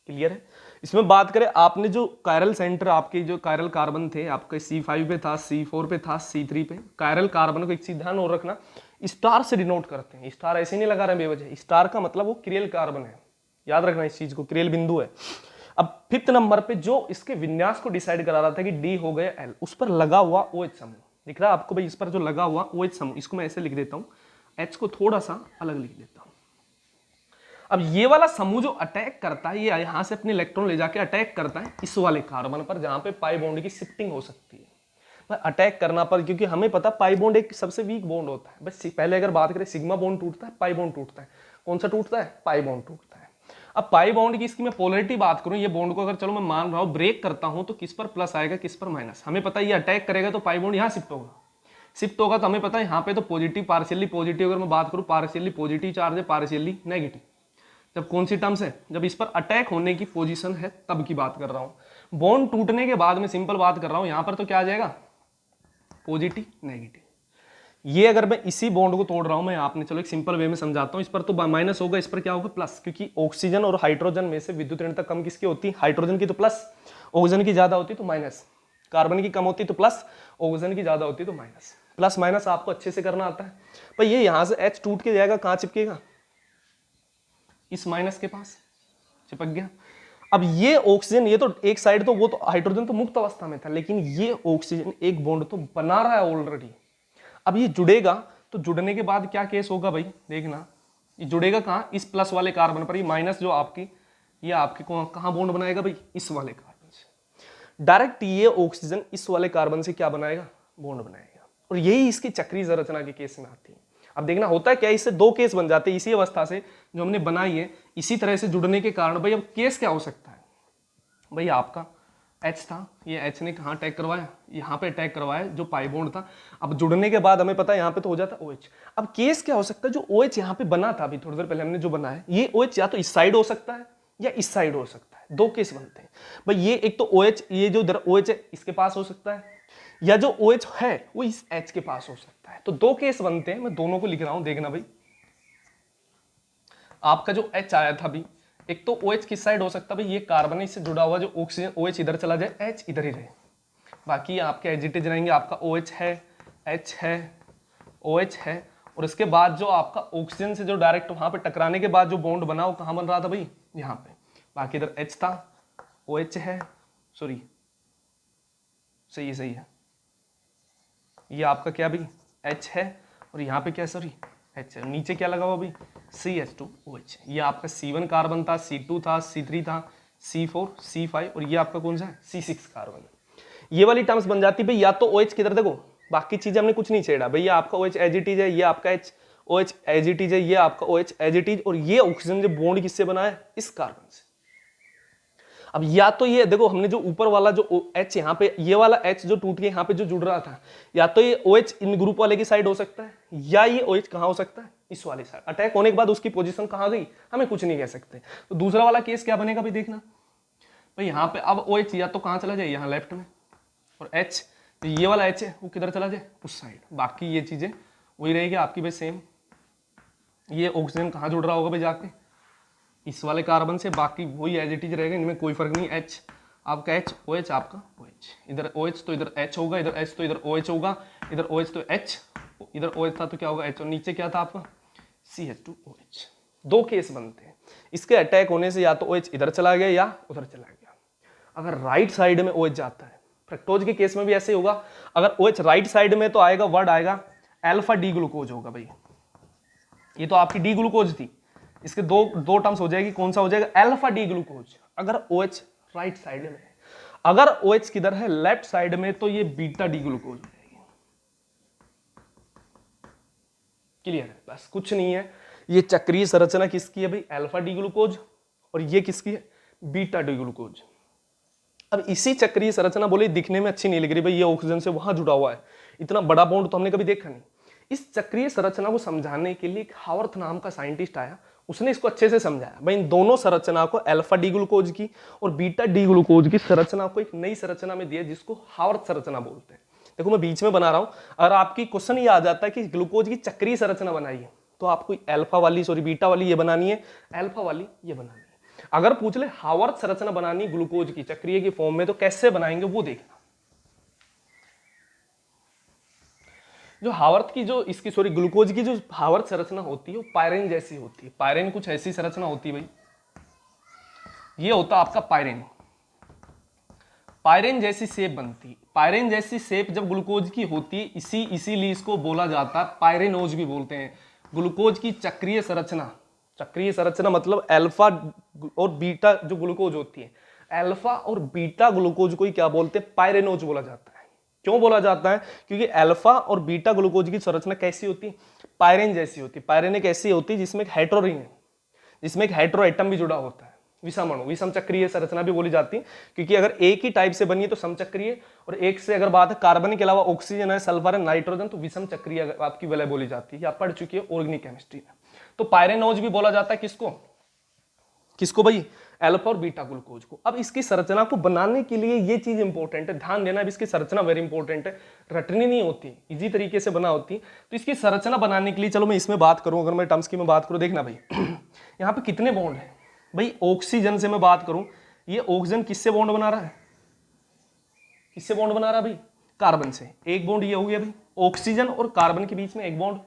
क्लियर है। इसमें बात करें आपने जो कायरल सेंटर आपके जो कायरल कार्बन थे आपके C5 पे था, C4 पे था, C3 पे। कायरल कार्बन को एक चीज ध्यान और रखना, स्टार से डिनोट करते हैं। स्टार ऐसे नहीं लगा रहे बेवजह, स्टार का मतलब वो क्रियल कार्बन है, याद रखना इस चीज को, क्रियल बिंदु है। अब 5th नंबर पे जो इसके विन्यास को डिसाइड करा रहा था कि डी हो गया L, उस पर लगा हुआ OH समूह दिख रहा है आपको भाई। इस पर जो लगा हुआ OH समूह, इसको मैं ऐसे लिख देता हूं, H को थोड़ा सा अलग लिख देता हूं। अब ये वाला समूह जो अटैक करता है, ये यहां से अपने इलेक्ट्रॉन ले जाके अटैक करता है इस वाले कार्बन पर, जहां पे पाई बॉन्ड की शिफ्टिंग हो सकती है अटैक करना पर, क्योंकि हमें पता पाई बॉन्ड एक सबसे वीक बॉन्ड होता है। बस पहले अगर बात करें सिग्मा बॉन्ड टूटता है, पाई बॉन्ड टूटता है। कौन सा टूटता है, पाई बॉन्ड टूटता है। अब पाई बॉन्ड की इसकी मैं पोलरिटी बात करूं, ये बॉन्ड को अगर चलो मैं मान रहा हूं ब्रेक करता हूं तो किस पर प्लस आएगा, किस पर माइनस। हमें पता है ये अटैक करेगा तो पाई बॉन्ड यहां शिफ्ट होगा, शिफ्ट होगा तो हमें पता है यहाँ पे तो पॉजिटिव पार्शियली पॉजिटिव, अगर मैं बात करूं पार्शियली पॉजिटिव चार्ज है, पार्शियली नेगेटिव। जब कौन सी टर्म्स है, जब इस पर अटैक होने की पोजीशन है तब की बात कर रहा हूं। बॉन्ड टूटने के बाद में सिंपल बात कर रहा हूं, यहां पर तो क्या आ जाएगा, पॉजिटिव नेगेटिव। ये अगर मैं इसी बॉन्ड को तोड़ रहा हूं, मैं आपने चलो एक सिंपल वे में समझाता हूं, इस पर तो माइनस होगा, इस पर क्या होगा प्लस, क्योंकि ऑक्सीजन और हाइड्रोजन में से विद्युत ऋणता कम किसकी होती है, हाइड्रोजन की, तो प्लस। ऑक्सीजन की ज्यादा होती तो माइनस, कार्बन की कम होती तो प्लस, ऑक्सीजन की ज्यादा होती तो माइनस। प्लस माइनस आपको अच्छे से करना आता है भाई। ये यहां से H टूट के जाएगा, कहां चिपकेगा, इस माइनस के पास चिपक गया। अब ये ऑक्सीजन, ये तो एक साइड तो वो तो हाइड्रोजन तो मुक्त अवस्था में था, लेकिन ये ऑक्सीजन एक बॉन्ड तो बना रहा है ऑलरेडी। अब ये जुड़ेगा तो जुड़ने के बाद क्या केस होगा भाई, देखना ये जुड़ेगा कहां, इस प्लस वाले कार्बन पर। ये माइनस जो आपकी, ये आपके कहां बॉन्ड बनाएगा भाई, इस वाले कार्बन से डायरेक्ट। ये ऑक्सीजन इस वाले कार्बन से क्या बनाएगा, बॉन्ड बनाएगा। और यही इसकी चक्रीय संरचना के केस में आती है। अब देखना होता है क्या, इससे दो केस बन जाते हैं इसी अवस्था से जो हमने बनाई है, इसी तरह से जुड़ने के कारण। भाई अब केस क्या हो सकता है, भाई आपका H था, ये H ने कहाँ अटैक करवाया, यहाँ पे अटैक करवाया जो पाई बॉन्ड था। अब जुड़ने के बाद हमें पता है यहाँ पे तो हो जाता OH। अब केस क्या हो सकता है, जो OH यहाँ पे बना था अभी थोड़ी देर पहले हमने जो बनाया, ये OH या तो इस साइड हो सकता है या इस साइड हो सकता है। दो केस बनते हैं भाई। ये एक तो OH, ये जो OH है इसके पास हो सकता है, या जो OH है वो इस H के पास हो सकता है। तो दो केस बनते हैं, मैं दोनों को लिख रहा हूं, देखना भाई। आपका जो H आया था अभी, एक तो OH किस साइड हो सकता है भाई, ये कार्बन इससे जुड़ा हुआ जो ऑक्सीजन, OH इधर चला जाए, H इधर ही रहे, बाकी आपके एजिटेज रहेंगे। आपका OH है, H है, OH है, और इसके बाद जो आपका ऑक्सीजन से जो डायरेक्ट वहां पे टकराने के बाद जो बॉन्ड बना वो कहां बन रहा था भाई, यहाँ पे। बाकी इधर H था, OH है, सॉरी सही है, ये आपका क्या भाई H है, और यहाँ पे क्या है सॉरी H है, नीचे क्या लगा हुआ अभी CH2OH। ये आपका C1 कार्बन था, C2 था, C3 था, C4, C5 और ये आपका कौन सा है C6 कार्बन। ये वाली टर्म्स बन जाती भाई, या तो OH किधर देखो, बाकी चीजें हमने कुछ नहीं छेड़ा भैया, आपका OH एज इट इज है, ये आपका OH एज इट इज है, ये आपका OH एज इट इज, और ये ऑक्सीजन जो बॉन्ड किससे बना है इस कार्बन से। अब या तो ये देखो हमने जो ऊपर वाला जो H यहाँ पे ये वाला H जो टूट के यहाँ पे जो जुड़ रहा था, या तो ये OH इन ग्रुप वाले की साइड हो सकता है, या ये OH कहाँ हो सकता है इस वाली साइड। अटैक होने के बाद उसकी पोजीशन कहाँ गई हमें कुछ नहीं कह सकते। तो दूसरा वाला केस क्या बनेगा भाई देखना भाई, यहाँ पे अब OH या तो कहाँ चला जाए यहाँ लेफ्ट में, और H तो ये वाला H है वो किधर चला जाए उस साइड। बाकी ये चीजें वही रहेगी आपकी भाई सेम। ये ऑक्सीजन कहाँ जुड़ रहा होगा भाई जाके इस वाले कार्बन से, बाकी वही एज इट इज रहेगा, इनमें कोई फर्क नहीं। H आपका H, OH आपका OH, इधर OH तो इधर H होगा, इधर H तो इधर OH होगा, इधर OH तो H, इधर OH था तो क्या होगा H, और नीचे क्या था आपका CH2OH। दो केस बनते हैं इसके अटैक होने से, या तो OH इधर चला गया या उधर चला गया। अगर राइट साइड में OH जाता है, फ्रक्टोज के केस में भी ऐसे होगा, अगर OH राइट साइड में तो आएगा वर्ड आएगा अल्फा डी ग्लूकोज होगा भाई। ये तो आपकी डी ग्लूकोज थी, इसके दो टर्म्स हो जाएगी, कौन सा हो जाएगा अल्फा डी ग्लूकोज अगर OH राइट साइड में है। अगर OH किधर है लेफ्ट साइड में तो ये बीटा डी ग्लूकोज हो जाएगी। क्लियर है, बस कुछ नहीं है। ये चक्रीय संरचना किसकी है भाई अल्फा डी ग्लूकोज, और ये किसकी है बीटा डी ग्लूकोज। अब इसी चक्रीय संरचना बोले दिखने में अच्छी नहीं लग रही भाई, ये ऑक्सीजन से वहां जुड़ा हुआ है, इतना बड़ा बॉन्ड तो हमने कभी देखा नहीं। इस चक्रीय संरचना को समझाने के लिए हावर्थ नाम का साइंटिस्ट आया, उसने इसको अच्छे से समझाया भाई इन दोनों संरचना को, अल्फा डी ग्लूकोज की और बीटा डी ग्लूकोज की संरचना को एक नई संरचना में दिया जिसको हावर्थ संरचना बोलते हैं। देखो मैं बीच में बना रहा हूं, अगर आपकी क्वेश्चन ये आ जाता है कि ग्लूकोज की चक्रीय संरचना बनाइए तो आपको अल्फा वाली बीटा वाली ये बनानी है, अल्फा वाली ये बनानी है। अगर पूछ ले हावर्थ संरचना बनानी ग्लूकोज की चक्रीय की फॉर्म में तो कैसे बनाएंगे वो देखना। जो हावर्थ की जो इसकी ग्लूकोज की जो हावर्थ संरचना होती है वो पायरेन जैसी होती है। पायरेन कुछ ऐसी संरचना होती है भाई, ये होता आपका पायरेन, पायरेन जैसी शेप बनती। पायरेन जैसी शेप जब ग्लूकोज की होती है इसीलिए इसको बोला जाता है पायरेनोज भी बोलते हैं। ग्लूकोज की चक्रीय संरचना, चक्रीय संरचना मतलब अल्फा और बीटा जो ग्लूकोज होती है, अल्फा और बीटा ग्लूकोज को ही क्या बोलते हैं पायरेनोज बोला जाता है। क्यों बोला जाता है क्योंकि अल्फा और बीटा ग्लूकोज की संरचना कैसी होती है पायरेन जैसी होती है। पायरेन एक ऐसी होती है जिसमें एक हेटेरो रिंग है, जिसमें एक हेटेरो एटम भी जुड़ा होता है, विषम अणु, विषम चक्रीय संरचना भी बोली जाती है। क्योंकि अगर एक ही टाइप से बनी है तो समचक्रीय, और एक से अगर बात है कार्बन के अलावा ऑक्सीजन है, सल्फर है, नाइट्रोजन, तो विषम चक्रीय आपकी विलय बोली जाती है, आप पढ़ चुकी है ऑर्गेनिक केमिस्ट्री में। तो पायरेनोज भी बोला जाता है किसको किसको भाई अल्फा और बीटा ग्लूकोज को। अब इसकी संरचना को बनाने के लिए ये चीज इंपॉर्टेंट है, ध्यान देना, अब इसकी संरचना वेरी इंपॉर्टेंट है, रटनी नहीं होती, इजी तरीके से बना होती। तो इसकी संरचना बनाने के लिए चलो मैं इसमें बात करूं, अगर मैं टर्म्स की मैं बात करूं, देखना भाई यहाँ पे कितने बॉन्ड है भाई। ऑक्सीजन से मैं बात करूं, ये ऑक्सीजन किससे बॉन्ड बना रहा है, किससे बॉन्ड बना रहा है भाई कार्बन से। एक बॉन्ड ये हो गया भाई, ऑक्सीजन और कार्बन के बीच में एक बॉन्ड,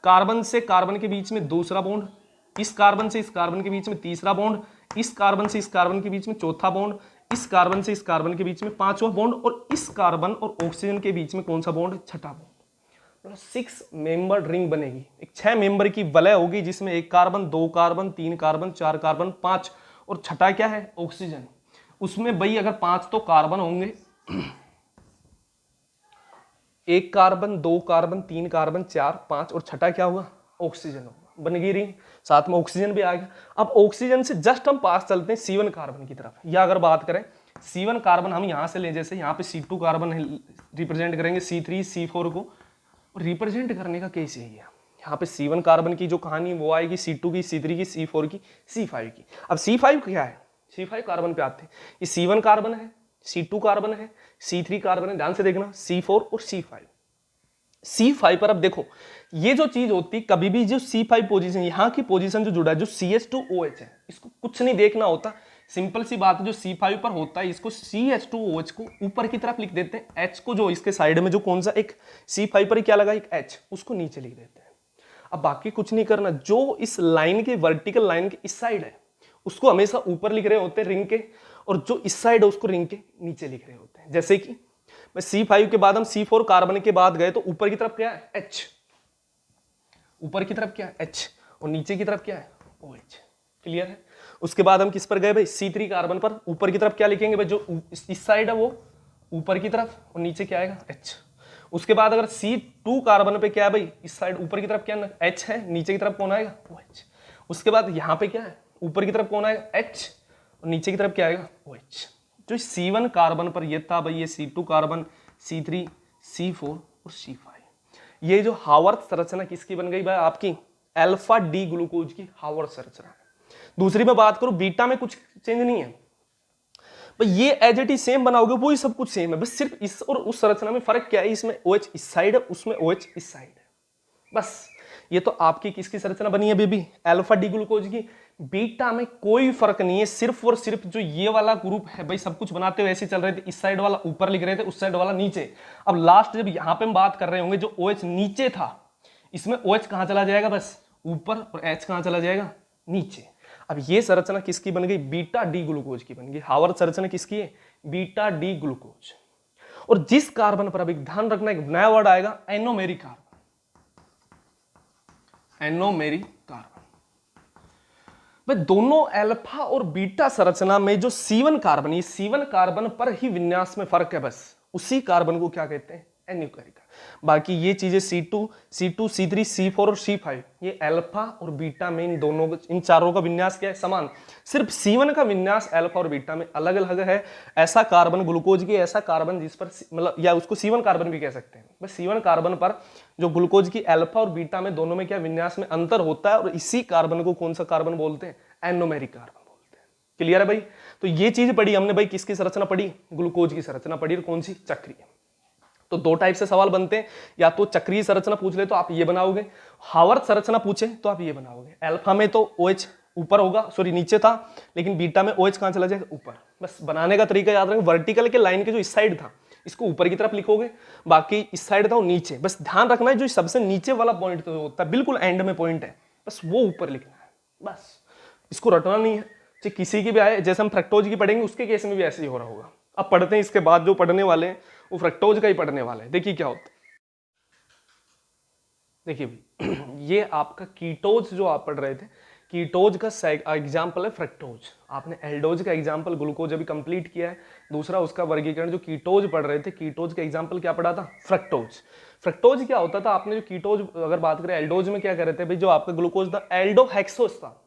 कार्बन से कार्बन के बीच में दूसरा बॉन्ड, इस कार्बन से इस कार्बन के बीच में तीसरा बॉन्ड, इस कार्बन से इस कार्बन के बीच में चौथा बॉन्ड, इस कार्बन से इस कार्बन के बीच में पांचवा बॉन्ड, और इस कार्बन और ऑक्सीजन के बीच में कौन सा बॉन्ड छठा बॉन्ड। मतलब 6 मेंबर रिंग बनेगी, एक 6 मेंबर की वलय होगी जिसमें एक कार्बन, 2 कार्बन, 3 कार्बन, 4 कार्बन, 5 और छठा क्या है ऑक्सीजन। उसमें भाई अगर 5 तो कार्बन होंगे, 1 कार्बन, 2 कार्बन, 3 कार्बन, 4, 5 और छठा क्या हुआ ऑक्सीजन होगा, बन गई रिंग, साथ में ऑक्सीजन भी आ गया। अब ऑक्सीजन से जस्ट हम पास चलते हैं C1 कार्बन की तरफ, या अगर बात करें C1 कार्बन हम यहां से ले, जैसे यहाँ पे C2 कार्बन रिप्रेजेंट करेंगे C3 C4 को, और रिप्रेजेंट करने का केस यही है। यहाँ पे C1 कार्बन की जो कहानी वो आएगी C2 की, C3 की, C4 की, C5 की। अब C5 क्या है, C5 कार्बन पे आते हैं, ये C1 कार्बन है, C2 कार्बन है, C3 कार्बन है, ध्यान से देखना, C4 और C5। C5 पर अब देखो ये जो चीज होती है कभी भी, जो C5 पोजीशन, यहाँ की पोजीशन जो जुड़ा है, जो CH2OH है, इसको कुछ नहीं देखना होता, सिंपल सी बात है, जो C5 पर होता है इसको CH2OH को ऊपर की तरफ लिख देते हैं, H को जो इसके साइड में जो कौन सा एक C5 पर क्या लगा एक H, उसको नीचे लिख देते हैं। अब बाकी कुछ नहीं करना, जो इस लाइन के वर्टिकल लाइन के इस साइड है उसको हमेशा ऊपर लिख रहे होते हैं रिंग के, और जो इस साइड है उसको रिंग के नीचे लिख रहे होते हैं। जैसे कि मैं C5 के बाद हम C4 कार्बन के बाद गए तो ऊपर की तरफ क्या है H, ऊपर की तरफ क्या है H और नीचे की तरफ क्या है OH। क्लियर है। उसके बाद हम किस पर गए भाई C3 कार्बन पर। ऊपर की तरफ क्या लिखेंगे भाई, जो इस साइड है वो ऊपर की तरफ और नीचे क्या आएगा H। उसके बाद अगर C2 कार्बन पे क्या है भाई, इस साइड ऊपर की तरफ क्या है H है, नीचे की तरफ कौन आएगा OH। उसके बाद यहाँ पे क्या है, ऊपर की तरफ कौन आएगा H और नीचे की तरफ क्या आएगा OH। जो C1 कार्बन पर ये था भाई, ये C2 कार्बन, C3, C4 और C5। ये जो हावर्थ संरचना किसकी बन गई भाई, आपकी अल्फा डी ग्लूकोज की हावर्थ संरचना है। दूसरी में बात करूं, बीटा में कुछ चेंज नहीं है भाई, ये एज इट इज सेम बनाओगे, वो ही सब कुछ सेम है, बस सिर्फ इस और उस संरचना में फर्क क्या है, इसमें OH इस साइड है, उसमें OH इस साइड है, बस। ये तो आपकी किसकी संरचना बनी है बेबी, अल्फा डी ग्लूकोज की। बीटा में कोई फर्क नहीं है, सिर्फ और सिर्फ जो ये वाला ग्रुप है भाई, सब कुछ बनाते हुए ऐसे चल रहे थे, इस साइड वाला ऊपर लिख रहे थे, उस साइड वाला नीचे। अब लास्ट जब यहां पे हम बात कर रहे होंगे, जो OH नीचे था, इसमें OH कहां चला जाएगा, बस ऊपर, और H कहां चला जाएगा, नीचे। अब ये संरचना किसकी बन गई, बीटा डी ग्लूकोज की बन गई। हावर्थ संरचना किसकी है, बीटा डी ग्लूकोज। और जिस कार्बन पर, अभी ध्यान रखना, एक नया वर्ड आएगा, एनोमेरी कार्बन। एनोमेरी कार्बन भाई, दोनों अल्फा और बीटा संरचना में जो C1 कार्बन, ये C1 कार्बन पर ही विन्यास में फर्क है, बस उसी कार्बन को क्या कहते हैं, एन्यूक्लिक। बाकी ये चीजें C2, C3, C4 और C5, ये अल्फा और बीटा में इन दोनों, इन चारों का विन्यास क्या है, समान। सिर्फ C1 का विन्यास अल्फा और बीटा में अलग अलग है। ऐसा कार्बन ग्लूकोज की, ऐसा कार्बन जिस पर मतलब, या उसको C1 कार्बन भी कह सकते हैं, बस C1 कार्बन पर जो ग्लूकोज की अल्फा और बीटा में दोनों में क्या विन्यास में अंतर होता है, और इसी कार्बन को कौन सा कार्बन बोलते हैं, एनोमेरिक कार्बन बोलते हैं। क्लियर है भाई। तो ये चीज पढ़ी हमने भाई, किसकी संरचना पढ़ी, ग्लूकोज की संरचना पढ़ी, और कौन सी, चक्रीय। तो दो टाइप से सवाल बनते हैं, या तो चक्रीय संरचना पूछ ले तो आप ये बनाओगे, हावर्थ संरचना पूछे तो आप ये बनाओगे। अल्फा में तो OH ऊपर होगा, सॉरी नीचे था, लेकिन बीटा में OH कहां चला जाएगा, ऊपर। बस बनाने का तरीका याद रखें, वर्टिकल के लाइन के जो इस साइड था, इसको ऊपर की तरफ लिखोगे, बाकी इस साइड था वो नीचे। बस ध्यान रखना है, जो सबसे नीचे वाला पॉइंट तो होता है, बिल्कुल एंड में पॉइंट है, बस वो ऊपर लिखना है, बस इसको रटना नहीं है। चाहे किसी की भी आए, जैसे हम फ्रक्टोज की पढ़ेंगे, उसके केस में भी ऐसे ही हो रहा होगा। अब पढ़ते हैं, इसके बाद जो पढ़ने वाले हैं वो फ्रक्टोज का ही पढ़ने वाले हैं। देखिए क्या होता है, देखिए भाई ये आपका कीटोज जो आप पढ़ रहे थे, कीटोज का एग्जाम्पल है फ्रक्टोज। आपने एल्डोज का एग्जाम्पल ग्लूकोज अभी कंप्लीट किया है। दूसरा उसका वर्गीकरण जो कीटोज पढ़ रहे थे, कीटोज का एग्जाम्पल क्या पढ़ा था, फ्रक्टोज। फ्रक्टोज क्या होता था, आपने जो कीटोज अगर बात करें, एल्डोज में क्या कर रहे थे भाई, जो आपका ग्लूकोज था एल्डोहेक्सोस था,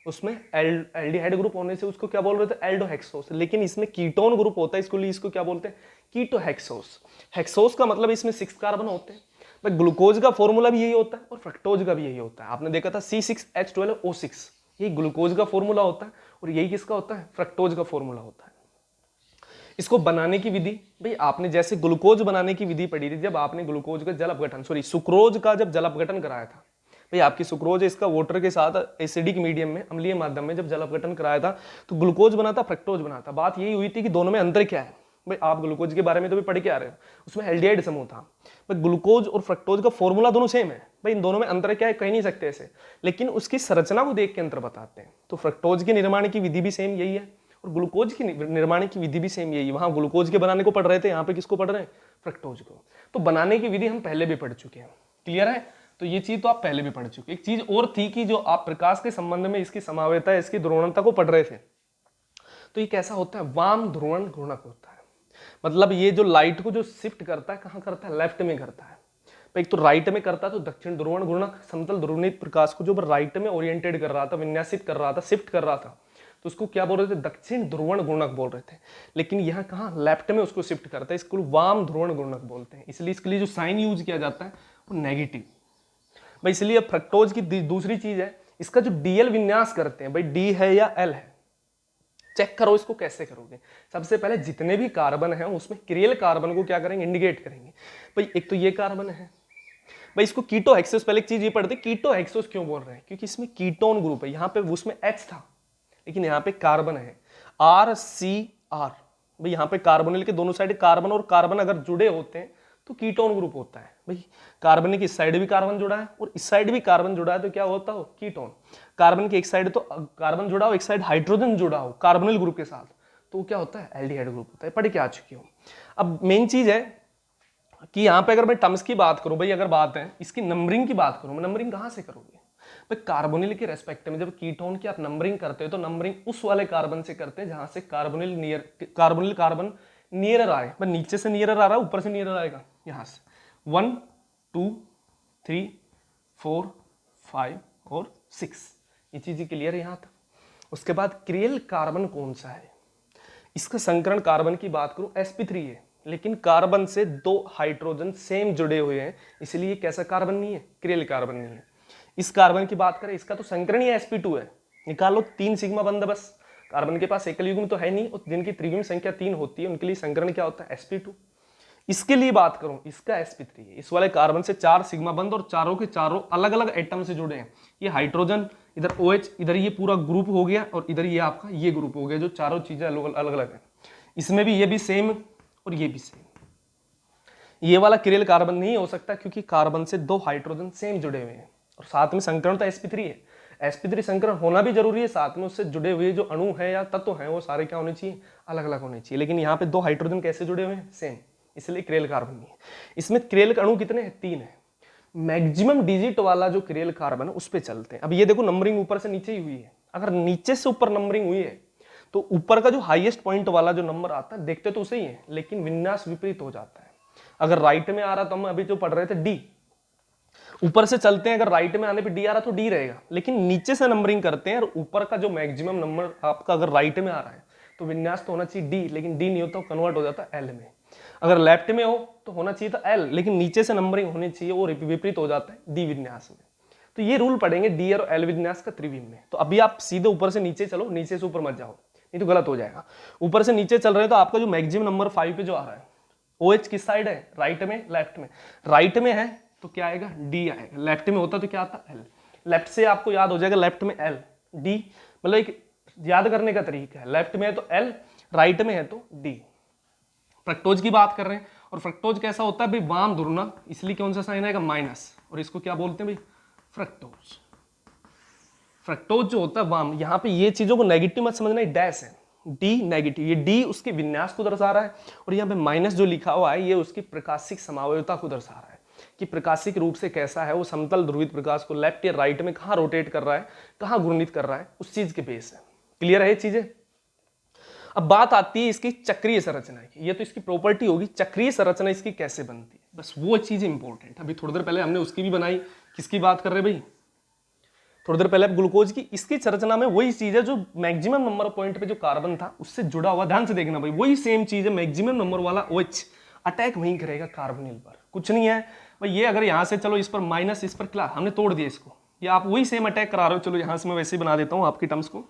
उसमें एल्डिहाइड ग्रुप होने से उसको क्या बोल रहे थे, एल्डोहेक्सोस। लेकिन इसमें कीटोन ग्रुप होता है, इसको लिए इसको क्या बोलते हैं, कीटोहेक्सोस। हेक्सोस का मतलब इसमें 6 कार्बन होते हैं। भाई ग्लूकोज का फॉर्मूला भी यही होता है और फ्रक्टोज का भी यही होता है। आपने देखा था C6H12O6, यही ग्लूकोज का फॉर्मूला होता है, और यही किसका होता है, फ्रक्टोज का फॉर्मूला होता है। इसको बनाने की विधि, भाई आपने जैसे ग्लूकोज बनाने की विधि पढ़ी थी, जब आपने ग्लूकोज का जल अपघटन, सॉरी सुक्रोज का जब जल अपघटन कराया था, भाई आपकी सुक्रोज इसका वाटर के साथ एसिडिक मीडियम में, अम्लीय माध्यम में जब जल अपघटन कराया था, तो ग्लूकोज बना था, फ्रक्टोज बना था। बात यही हुई थी कि दोनों में अंतर क्या है। भाई आप ग्लूकोज के बारे में तो भी पढ़ के आ रहे हो, उसमें एल्डिहाइड समूह था। भाई ग्लूकोज और फ्रक्टोज का फॉर्मूला दोनों सेम है, भाई इन दोनों में अंतर क्या है कह नहीं सकते ऐसे, लेकिन उसकी संरचना को देख के अंतर बताते हैं। तो फ्रक्टोज के निर्माण की विधि भी सेम यही है, और ग्लूकोज की निर्माण की विधि भी सेम यही है। वहां ग्लूकोज के बनाने को पढ़ रहे थे, यहाँ पे किसको पढ़ रहे हैं, फ्रक्टोज को। तो बनाने की विधि हम पहले भी पढ़ चुके हैं। क्लियर है। तो ये चीज तो आप पहले भी पढ़ चुके। एक चीज और थी कि जो आप प्रकाश के संबंध में इसकी समावेता, इसकी ध्रुवणता को पढ़ रहे थे, तो ये कैसा होता है, वाम ध्रुवण घूर्णक होता है। मतलब ये जो लाइट को जो शिफ्ट करता है, कहां करता है, लेफ्ट में करता है। एक तो राइट में करता है, तो दक्षिण ध्रुवण घूर्णक समतल ध्रुवणित प्रकाश को जो राइट में ओरिएंटेड कर रहा था, विन्यासित कर रहा था, शिफ्ट कर रहा था, तो उसको क्या बोल रहे थे, दक्षिण ध्रुवण घूर्णक बोल रहे थे। लेकिन यहाँ कहाँ, लेफ्ट में उसको शिफ्ट करता है, इसको वाम ध्रुवण घूर्णक बोलते हैं। इसलिए इसके लिए जो साइन यूज किया जाता है वो नेगेटिव। भाई इसलिए फ्रक्टोज की दूसरी चीज है, इसका जो डीएल विन्यास करते हैं, भाई डी है या एल है, चेक करो इसको कैसे करोगे। सबसे पहले जितने भी कार्बन हैं उसमें क्रियल कार्बन को क्या करेंगे, इंडिकेट करेंगे। भाई एक तो ये कार्बन है, भाई इसको कीटोहेक्सोस, पहले एक चीज ये पढ़ते, कीटोहेक्सोस क्यों बोल रहे हैं, क्योंकि इसमें कीटोन ग्रुप है। यहाँ पे उसमें H था, लेकिन यहाँ पे कार्बन है, RCR। भाई यहाँ पे कार्बोनिल के दोनों साइड कार्बन और कार्बन अगर जुड़े होते हैं तो कीटोन ग्रुप होता है। भाई कार्बन की इस साइड भी कार्बन जुड़ा है और इस साइड भी कार्बन जुड़ा है, तो क्या होता हो, कीटोन। कार्बन की एक साइड तो कार्बन जुड़ा हो, एक साइड हाइड्रोजन जुड़ा हो कार्बोनिल ग्रुप के साथ, तो क्या होता है, एल्डिहाइड ग्रुप होता है। पढ़ के आ चुकी हो। अब मेन चीज है कि यहाँ पे अगर मैं टर्म्स की बात करूं भाई, अगर बात है इसकी नंबरिंग की बात करूं, मैं नंबरिंग कहाँ से करोगे भाई, कार्बोनिल के रेस्पेक्ट में जब कीटोन की आप नंबरिंग करते हो तो नंबरिंग उस वाले कार्बन से करते हैं जहां से कार्बोनिल कार्बन नियरर आए। मैं नीचे से नियरर आ रहा है, ऊपर से नियरर आएगा, यहां से 1 2 3 4 5 और 6, ये चीज क्लियर है यहां तक। उसके बाद क्रियल कार्बन कौन सा है, इसका संकरण कार्बन की बात करूं sp3 है, लेकिन कार्बन से 2 हाइड्रोजन सेम जुड़े हुए हैं, इसलिए कैसा कार्बन नहीं है, क्रियल कार्बन नहीं है। इस कार्बन की बात करें, इसका तो संकरण ही sp2 है, निकालो 3 सिग्मा बंद बस। कार्बन के पास एकल युग्म तो है नहीं, और जिनकी त्रिविम संख्या 3 होती है उनके लिए संकरण क्या होता है, sp2। इसके लिए बात करूं, इसका sp3 है, इस वाले कार्बन से 4 सिग्मा बंद और चारों के चारों अलग अलग एटम से जुड़े हैं। ये हाइड्रोजन, इधर OH, इधर ये पूरा ग्रुप हो गया, और इधर ये आपका ये ग्रुप हो गया, जो चारों चीजें अलग अलग है। इसमें भी ये भी सेम और ये भी सेम। ये वाला क्रियल कार्बन नहीं हो सकता क्योंकि कार्बन से 2 हाइड्रोजन सेम जुड़े हुए हैं, और साथ में संकरण तो sp3 है। sp3 संकरण होना भी जरूरी है, साथ में उससे जुड़े हुए जो अणु है या तत्व हैं वो सारे क्या होने चाहिए, अलग अलग होने चाहिए। लेकिन यहाँ पे 2 हाइड्रोजन कैसे जुड़े हुए हैं, सेम, इसलिए क्रियल कार्बन नहीं है। इसमें क्रियल अणु कितने हैं, 3 है। मैक्सिमम डिजिट वाला जो क्रियल कार्बन है उस पर चलते हैं। अब ये देखो नंबरिंग ऊपर से नीचे ही हुई है, अगर नीचे से ऊपर नंबरिंग हुई है तो ऊपर का जो हाईएस्ट पॉइंट वाला जो नंबर आता है देखते तो उसे ही है, लेकिन विन्यास विपरीत हो जाता है। अगर राइट में आ रहा तो हम अभी जो पढ़ रहे थे डी, ऊपर से चलते हैं, अगर राइट में आने पे डी आ रहा तो डी रहेगा, लेकिन नीचे से नंबरिंग करते हैं और ऊपर का जो मैक्सिमम नंबर आपका अगर राइट में आ रहा है तो विन्यास तो होना चाहिए डी, लेकिन डी नहीं होता, कन्वर्ट हो जाता है एल में। अगर लेफ्ट में हो तो होना चाहिए था एल, लेकिन नीचे से नंबरिंग होनी चाहिए, वो विपरीत हो जाता है डी विन्यास में। तो ये रूल पढ़ेंगे डी और एल विन्यास का त्रिविम में। तो अभी आप सीधे ऊपर से नीचे चलो, नीचे से ऊपर मत जाओ, नहीं तो गलत हो जाएगा। ऊपर से नीचे चल रहे हैं तो आपका जो मैक्सिमम नंबर 5 पे जो आ रहा है, OH किस साइड है, राइट में लेफ्ट में, राइट में है तो क्या आएगा, डी आएगा, लेफ्ट में होता तो क्या आता, एल। लेफ्ट से आपको याद हो जाएगा, लेफ्ट में एल डी, मतलब एक याद करने का तरीका है, लेफ्ट में है तो एल, राइट में है तो डी। फ्रक्टोज की बात कर रहे हैं, और फ्रक्टोज कैसा होता है भाई, वाम ध्रुवना, इसलिए कौन सा साइन आएगा, माइनस, और इसको क्या बोलते हैं भाई, फ्रक्टोज। फ्रक्टोज जो होता है वाम, यहाँ पे ये चीजों को नेगेटिव मत समझना, डैश है, डी नेगेटिव, ये डी उसके विन्यास को दर्शा रहा है, और यहाँ पे माइनस जो लिखा हुआ है ये उसकी प्रकाशिक समावयवता को दर्शा रहा है कि प्रकाशिक रूप से कैसा है, वो समतल ध्रुवित प्रकाश को लेफ्ट या राइट में कहाँ रोटेट कर रहा है, कहाँ घूर्णित कर रहा है, उस चीज के बेस है। क्लियर है ये चीजें। अब बात आती है इसकी चक्रीय संरचना की, ये तो इसकी प्रॉपर्टी होगी, चक्रीय संरचना इसकी कैसे बनती है, बस वो चीज इंपॉर्टेंट। अभी थोड़ी देर पहले हमने उसकी भी बनाई, किसकी बात कर रहे भाई, थोड़ी देर पहले ग्लूकोज की। इसकी संरचना में वही चीज है जो मैक्सिमम नंबर पॉइंट पे जो कार्बन था उससे जुड़ा हुआ, ध्यान से देखना भाई, वही सेम चीज है, मैक्सिमम नंबर वाला OH अटैक वहीं करेगा कार्बोनिल पर, कुछ नहीं है भाई। ये अगर यहाँ से चलो इस पर माइनस, इस पर क्ला हमने तोड़ दिया इसको, ये आप वही सेम अटैक करा रहे हो। चलो यहाँ से मैं वैसे ही बना देता हूँ आपकी टर्म्स को,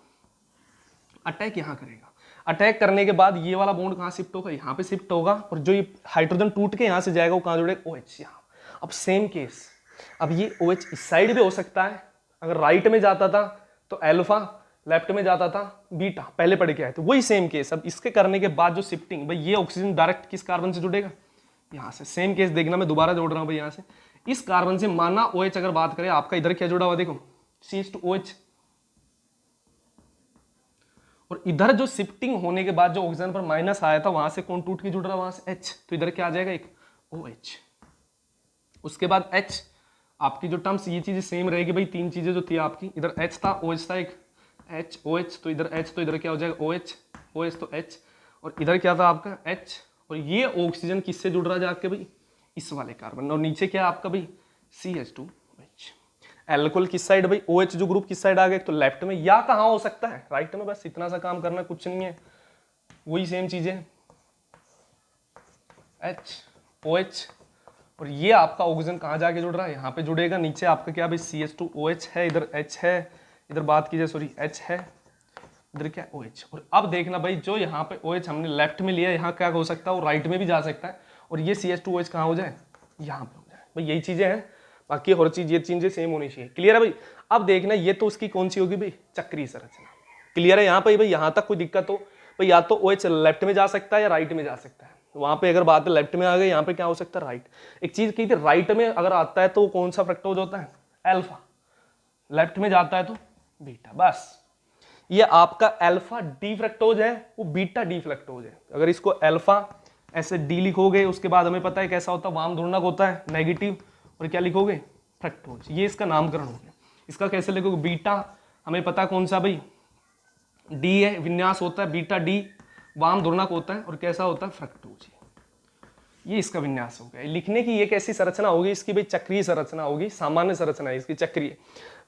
अटैक यहाँ करेगा, अटैक करने के बाद ये वाला बॉन्ड कहाँ शिफ्ट होगा, यहाँ पे शिफ्ट होगा, और जो ये हाइड्रोजन टूट के यहाँ से जाएगा वो कहाँ जुड़ेगा, OH यहाँ। अब सेम केस, अब ये OH इस साइड भी हो सकता है, अगर राइट में जाता था तो अल्फा, लेफ्ट में जाता था बीटा, पहले पढ़ के आए थे, वही सेम केस। अब इसके करने के बाद जो शिफ्टिंग, भाई ये ऑक्सीजन डायरेक्ट किस कार्बन से जुड़ेगा, यहाँ से। सेम केस देखना, मैं दोबारा जोड़ रहा हूँ भाई, यहाँ से इस कार्बन से माना OH अगर बात करें, आपका इधर क्या जुड़ा हुआ देखो, CH2OH, और इधर जो शिफ्टिंग होने के बाद जो ऑक्सीजन पर माइनस आया था वहां से कौन टूट के जुड़ रहा है, वहां से H, तो इधर क्या आ जाएगा, एक OH। उसके बाद H, आपकी जो टर्म्स ये चीजें सेम रहेगी भाई, 3 चीजें जो थी आपकी, इधर H था, OH था एक, H OH, तो इधर H, तो इधर क्या हो जाएगा OH, OH तो H, और इधर क्या था आपका H, और ये ऑक्सीजन किससे जुड़ रहा है जाके भाई, इस वाले कार्बन, और नीचे क्या है आपका भाई CH2OH। एल्कोहल किस साइड भाई, OH जो ग्रुप किस साइड आ गया, तो लेफ्ट में, या कहाँ हो सकता है, राइट में, बस इतना सा काम करना, कुछ नहीं है, वही सेम चीजें, H OH, और ये आपका ऑक्सीजन कहाँ जाके जुड़ रहा है, यहाँ पे जुड़ेगा, नीचे आपका क्या भाई CH2OH है, इधर H है, इधर बात कीजिए सॉरी H है, इधर क्या OH। और अब देखना भाई, जो यहाँ पे OH हमने लेफ्ट में लिया, यहाँ क्या हो सकता है, वो राइट में भी जा सकता है, और ये CH2OH कहाँ हो जाए, यहाँ पे हो जाए भाई, यही चीजें हैं, बाकी हर चीज ये चीजें सेम होनी चाहिए। क्लियर है भाई। अब देखना ये तो उसकी कौन सी होगी भाई, चक्रीय संरचना। क्लियर है यहाँ पे भाई, यहाँ तक कोई दिक्कत हो भाई, या तो OH लेफ्ट में जा सकता है या राइट में जा सकता है। वहां पे अगर बात है लेफ्ट में आ गई, यहाँ पे क्या हो सकता है राइट। एक चीज की थी, राइट में अगर आता है तो कौन सा फ्रक्टोज होता है, अल्फा, लेफ्ट में जाता है तो बीटा। बस ये आपका अल्फा डी फ्रक्टोज है, वो बीटा डी फ्रक्टोज है। अगर इसको अल्फा ऐसे डी लिखोगे, उसके बाद हमें पता है कैसा होता है, वाम ध्रुवणक होता है नेगेटिव, और क्या लिखोगे, फ्रक्टोज। ये इसका नामकरण हो गया। इसका कैसे लिखोगे, बीटा हमें पता है कौन सा भाई, डी है, विन्यास होता है बीटा डी, वाम ध्रुवणक होता है, और कैसा होता है, फ्रक्टोज। ये इसका विन्यास हो गया। लिखने की ये कैसी संरचना होगी इसकी भाई, चक्रीय संरचना होगी, सामान्य संरचना है इसकी चक्रीय।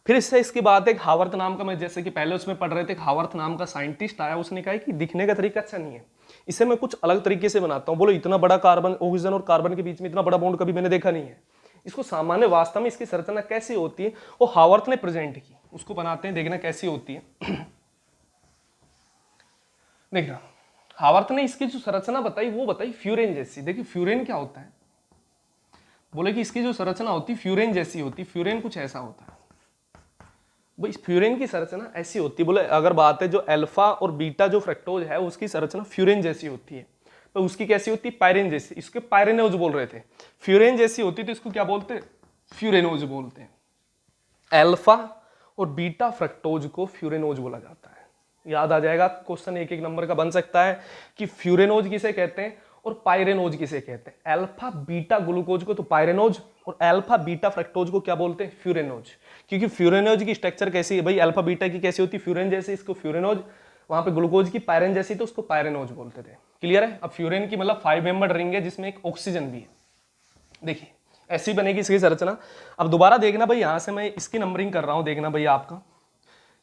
फिर इससे इसके बाद एक हावर्थ नाम का, मैं जैसे कि पहले उसमें पढ़ रहे थे, हावर्थ नाम का साइंटिस्ट आया, उसने कहा कि दिखने का तरीका अच्छा नहीं है, इसे मैं कुछ अलग तरीके से बनाता हूँ। बोलो इतना बड़ा कार्बन, ऑक्सीजन और कार्बन के बीच में इतना बड़ा बॉन्ड कभी मैंने देखा नहीं है, इसको सामान्य वास्तव में इसकी संरचना कैसी होती है वो हावर्थ ने प्रेजेंट की, उसको बनाते हैं, देखना कैसी होती है। देखना हावर्थ ने इसकी जो संरचना बताई वो बताई फ्यूरेन जैसी। देखिए फ्यूरेन क्या होता है, बोले कि इसकी जो संरचना होती है फ्यूरेन जैसी होती है। फ्यूरेन कुछ ऐसा होता है भाई, फ्यूरेन की संरचना ऐसी होती है। बोले अगर बात है जो अल्फा और बीटा जो फ्रक्टोज है उसकी संरचना फ्यूरेन जैसी होती है, तो उसकी कैसी होती है, पायरेन जैसी। इसके पायरेनोज बोल रहे थे, फ्यूरेन जैसी होती तो इसको क्या बोलते हैं, फ्यूरेनोज बोलते हैं। अल्फा और बीटा फ्रक्टोज को फ्यूरेनोज बोला जाता है। याद आ जाएगा, क्वेश्चन एक एक नंबर का बन सकता है कि फ्यूरेनोज किसे कहते हैं और पायरेनोज किसे कहते हैं। अल्फा बीटा ग्लूकोज को तो पायरेनोज, और अल्फा बीटा फ्रक्टोज को क्या बोलते हैं, फ्यूरेनोज। क्योंकि फ्यूरेनोज की स्ट्रक्चर कैसी है भाई, अल्फा बीटा की कैसी होती है, फ्यूरेन जैसी, इसको फ्यूरेनोज, वहां पे ग्लूकोज की पायरेन जैसी, तो उसको पायरेनोज बोलते थे। क्लियर है। अब फ्यूरेन की मतलब 5 मेंबर रिंग है जिसमें एक ऑक्सीजन भी है। देखिए ऐसी बनेगी इसकी संरचना। अब दोबारा देखना भाई, यहां से मैं इसकी नंबरिंग कर रहा हूं, देखना भाई आपका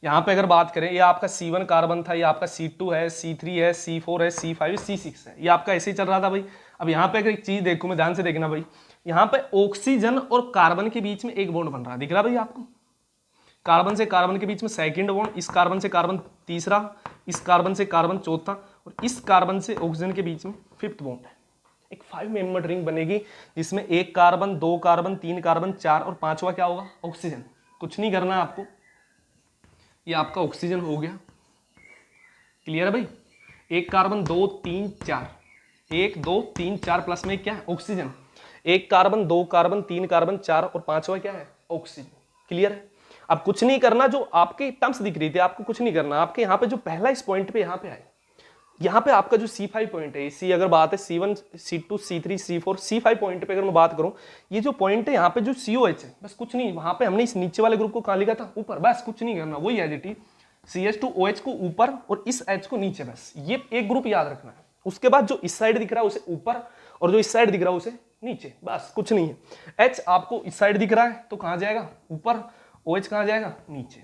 यहाँ पे अगर बात करें, ये आपका C1 कार्बन था, ये आपका C2 है, C3 है, C4 है, C5 है, C6 है, ये आपका ऐसे ही चल रहा था भाई। अब यहाँ पे अगर एक चीज देखूं मैं, ध्यान से देखना भाई, यहाँ पे ऑक्सीजन और कार्बन के बीच में एक बॉन्ड बन रहा है, दिख रहा भाई आपको, कार्बन से कार्बन के बीच में सेकंड बॉन्ड, इस कार्बन से कार्बन तीसरा, इस कार्बन से कार्बन चौथा, और इस कार्बन से ऑक्सीजन के बीच में फिफ्थ बॉन्ड है। एक 5 मेंबर रिंग बनेगी जिसमें एक कार्बन, 2 कार्बन, 3 कार्बन, 4 और 5वां क्या होगा, ऑक्सीजन। कुछ नहीं करना है आपको, ये आपका ऑक्सीजन हो गया। क्लियर है भाई, एक कार्बन, 2 3 4, 1 2 3 4 प्लस में क्या है, ऑक्सीजन। एक कार्बन, 2 कार्बन, 3 कार्बन, 4 और 5वां क्या है, ऑक्सीजन। क्लियर है। अब कुछ नहीं करना, जो आपके टर्म्स दिख रही थी आपको कुछ नहीं करना, आपके यहाँ पे जो पहला इस पॉइंट पे यहाँ पे आए, यहाँ पे आपका जो C5 पॉइंट है, सी अगर बात है C1 C2 C3 C4 C5 point पे अगर मैं बात करूं, ये जो पॉइंट है यहाँ पे जो COH है, बस कुछ नहीं, वहां पे हमने इस नीचे वाले ग्रुप को कहाँ लिखा था, ऊपर, बस कुछ नहीं करना, वही एज इट इज, CH2OH को ऊपर और इस H को नीचे, बस ये एक ग्रुप याद रखना है। उसके बाद जो इस साइड दिख रहा है उसे ऊपर, और जो इस साइड दिख रहा है उसे नीचे, बस कुछ नहीं है। H आपको इस साइड दिख रहा है तो कहाँ जाएगा, ऊपर, OH कहाँ जाएगा, नीचे।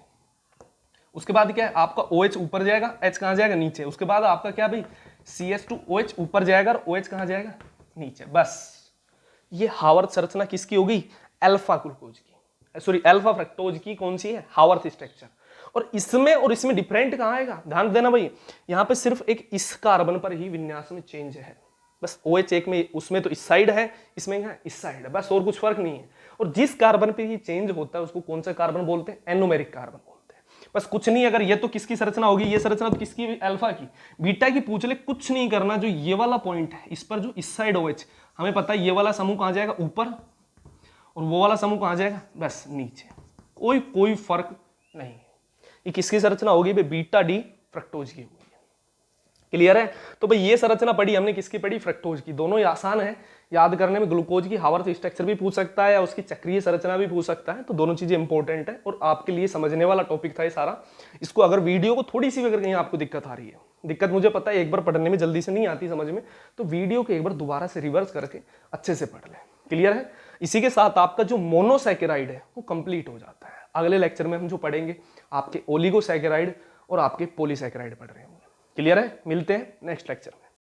उसके बाद क्या है, आपका OH ऊपर जाएगा, H कहाँ जाएगा, नीचे। उसके बाद आपका क्या भाई, CH2OH ऊपर जाएगा और OH कहाँ जाएगा, नीचे। बस ये हावर्थ संरचना किसकी होगी, अल्फा ग्लूकोज की, सॉरी अल्फा फ्रक्टोज की। कौन सी है, हावर्थ स्ट्रक्चर। और इसमें डिफरेंट कहाँ आएगा, ध्यान देना भाई, यहाँ पे सिर्फ एक इस कार्बन पर ही विन्यास में चेंज है, बस OH एक में, उसमें तो इस साइड है, इसमें है इस साइड है, बस और कुछ फर्क नहीं है। और जिस कार्बन पे ये चेंज होता है उसको कौन सा कार्बन बोलते हैं, एनोमेरिक कार्बन बोलते हैं। बस कुछ नहीं, अगर ये तो किसकी संरचना होगी, ये संरचना तो किसकी, अल्फा की। बीटा की पूछ ले, कुछ नहीं करना, जो ये वाला पॉइंट है इस पर जो इस साइड OH, हमें पता है ये वाला समूह कहाँ जाएगा, ऊपर, और वो वाला समूह कहाँ जाएगा, बस नीचे। कोई फर्क नहीं। ये किसकी संरचना होगी भाई, बीटा डी फ्रक्टोज की होगी। क्लियर है। तो भाई ये संरचना पढ़ी हमने, किसकी पढ़ी, फ्रक्टोज की। दोनों ही आसान है याद करने में, ग्लूकोज की हावर्थ स्ट्रक्चर भी पूछ सकता है या उसकी चक्रीय संरचना भी पूछ सकता है, तो दोनों चीजें इंपॉर्टेंट है और आपके लिए समझने वाला टॉपिक था ये सारा। इसको अगर वीडियो को थोड़ी सी अगर कहीं आपको दिक्कत आ रही है, दिक्कत मुझे पता है एक बार पढ़ने में जल्दी से नहीं आती समझ में, तो वीडियो को एक बार दोबारा से रिवर्स करके अच्छे से पढ़ लें। क्लियर है। इसी के साथ आपका जो मोनोसैकेराइड है वो कंप्लीट हो जाता है। अगले लेक्चर में हम जो पढ़ेंगे आपके ओलिगोसैकेराइड और आपके पॉलीसैकेराइड पढ़ रहे होंगे। क्लियर है। मिलते हैं नेक्स्ट लेक्चर में।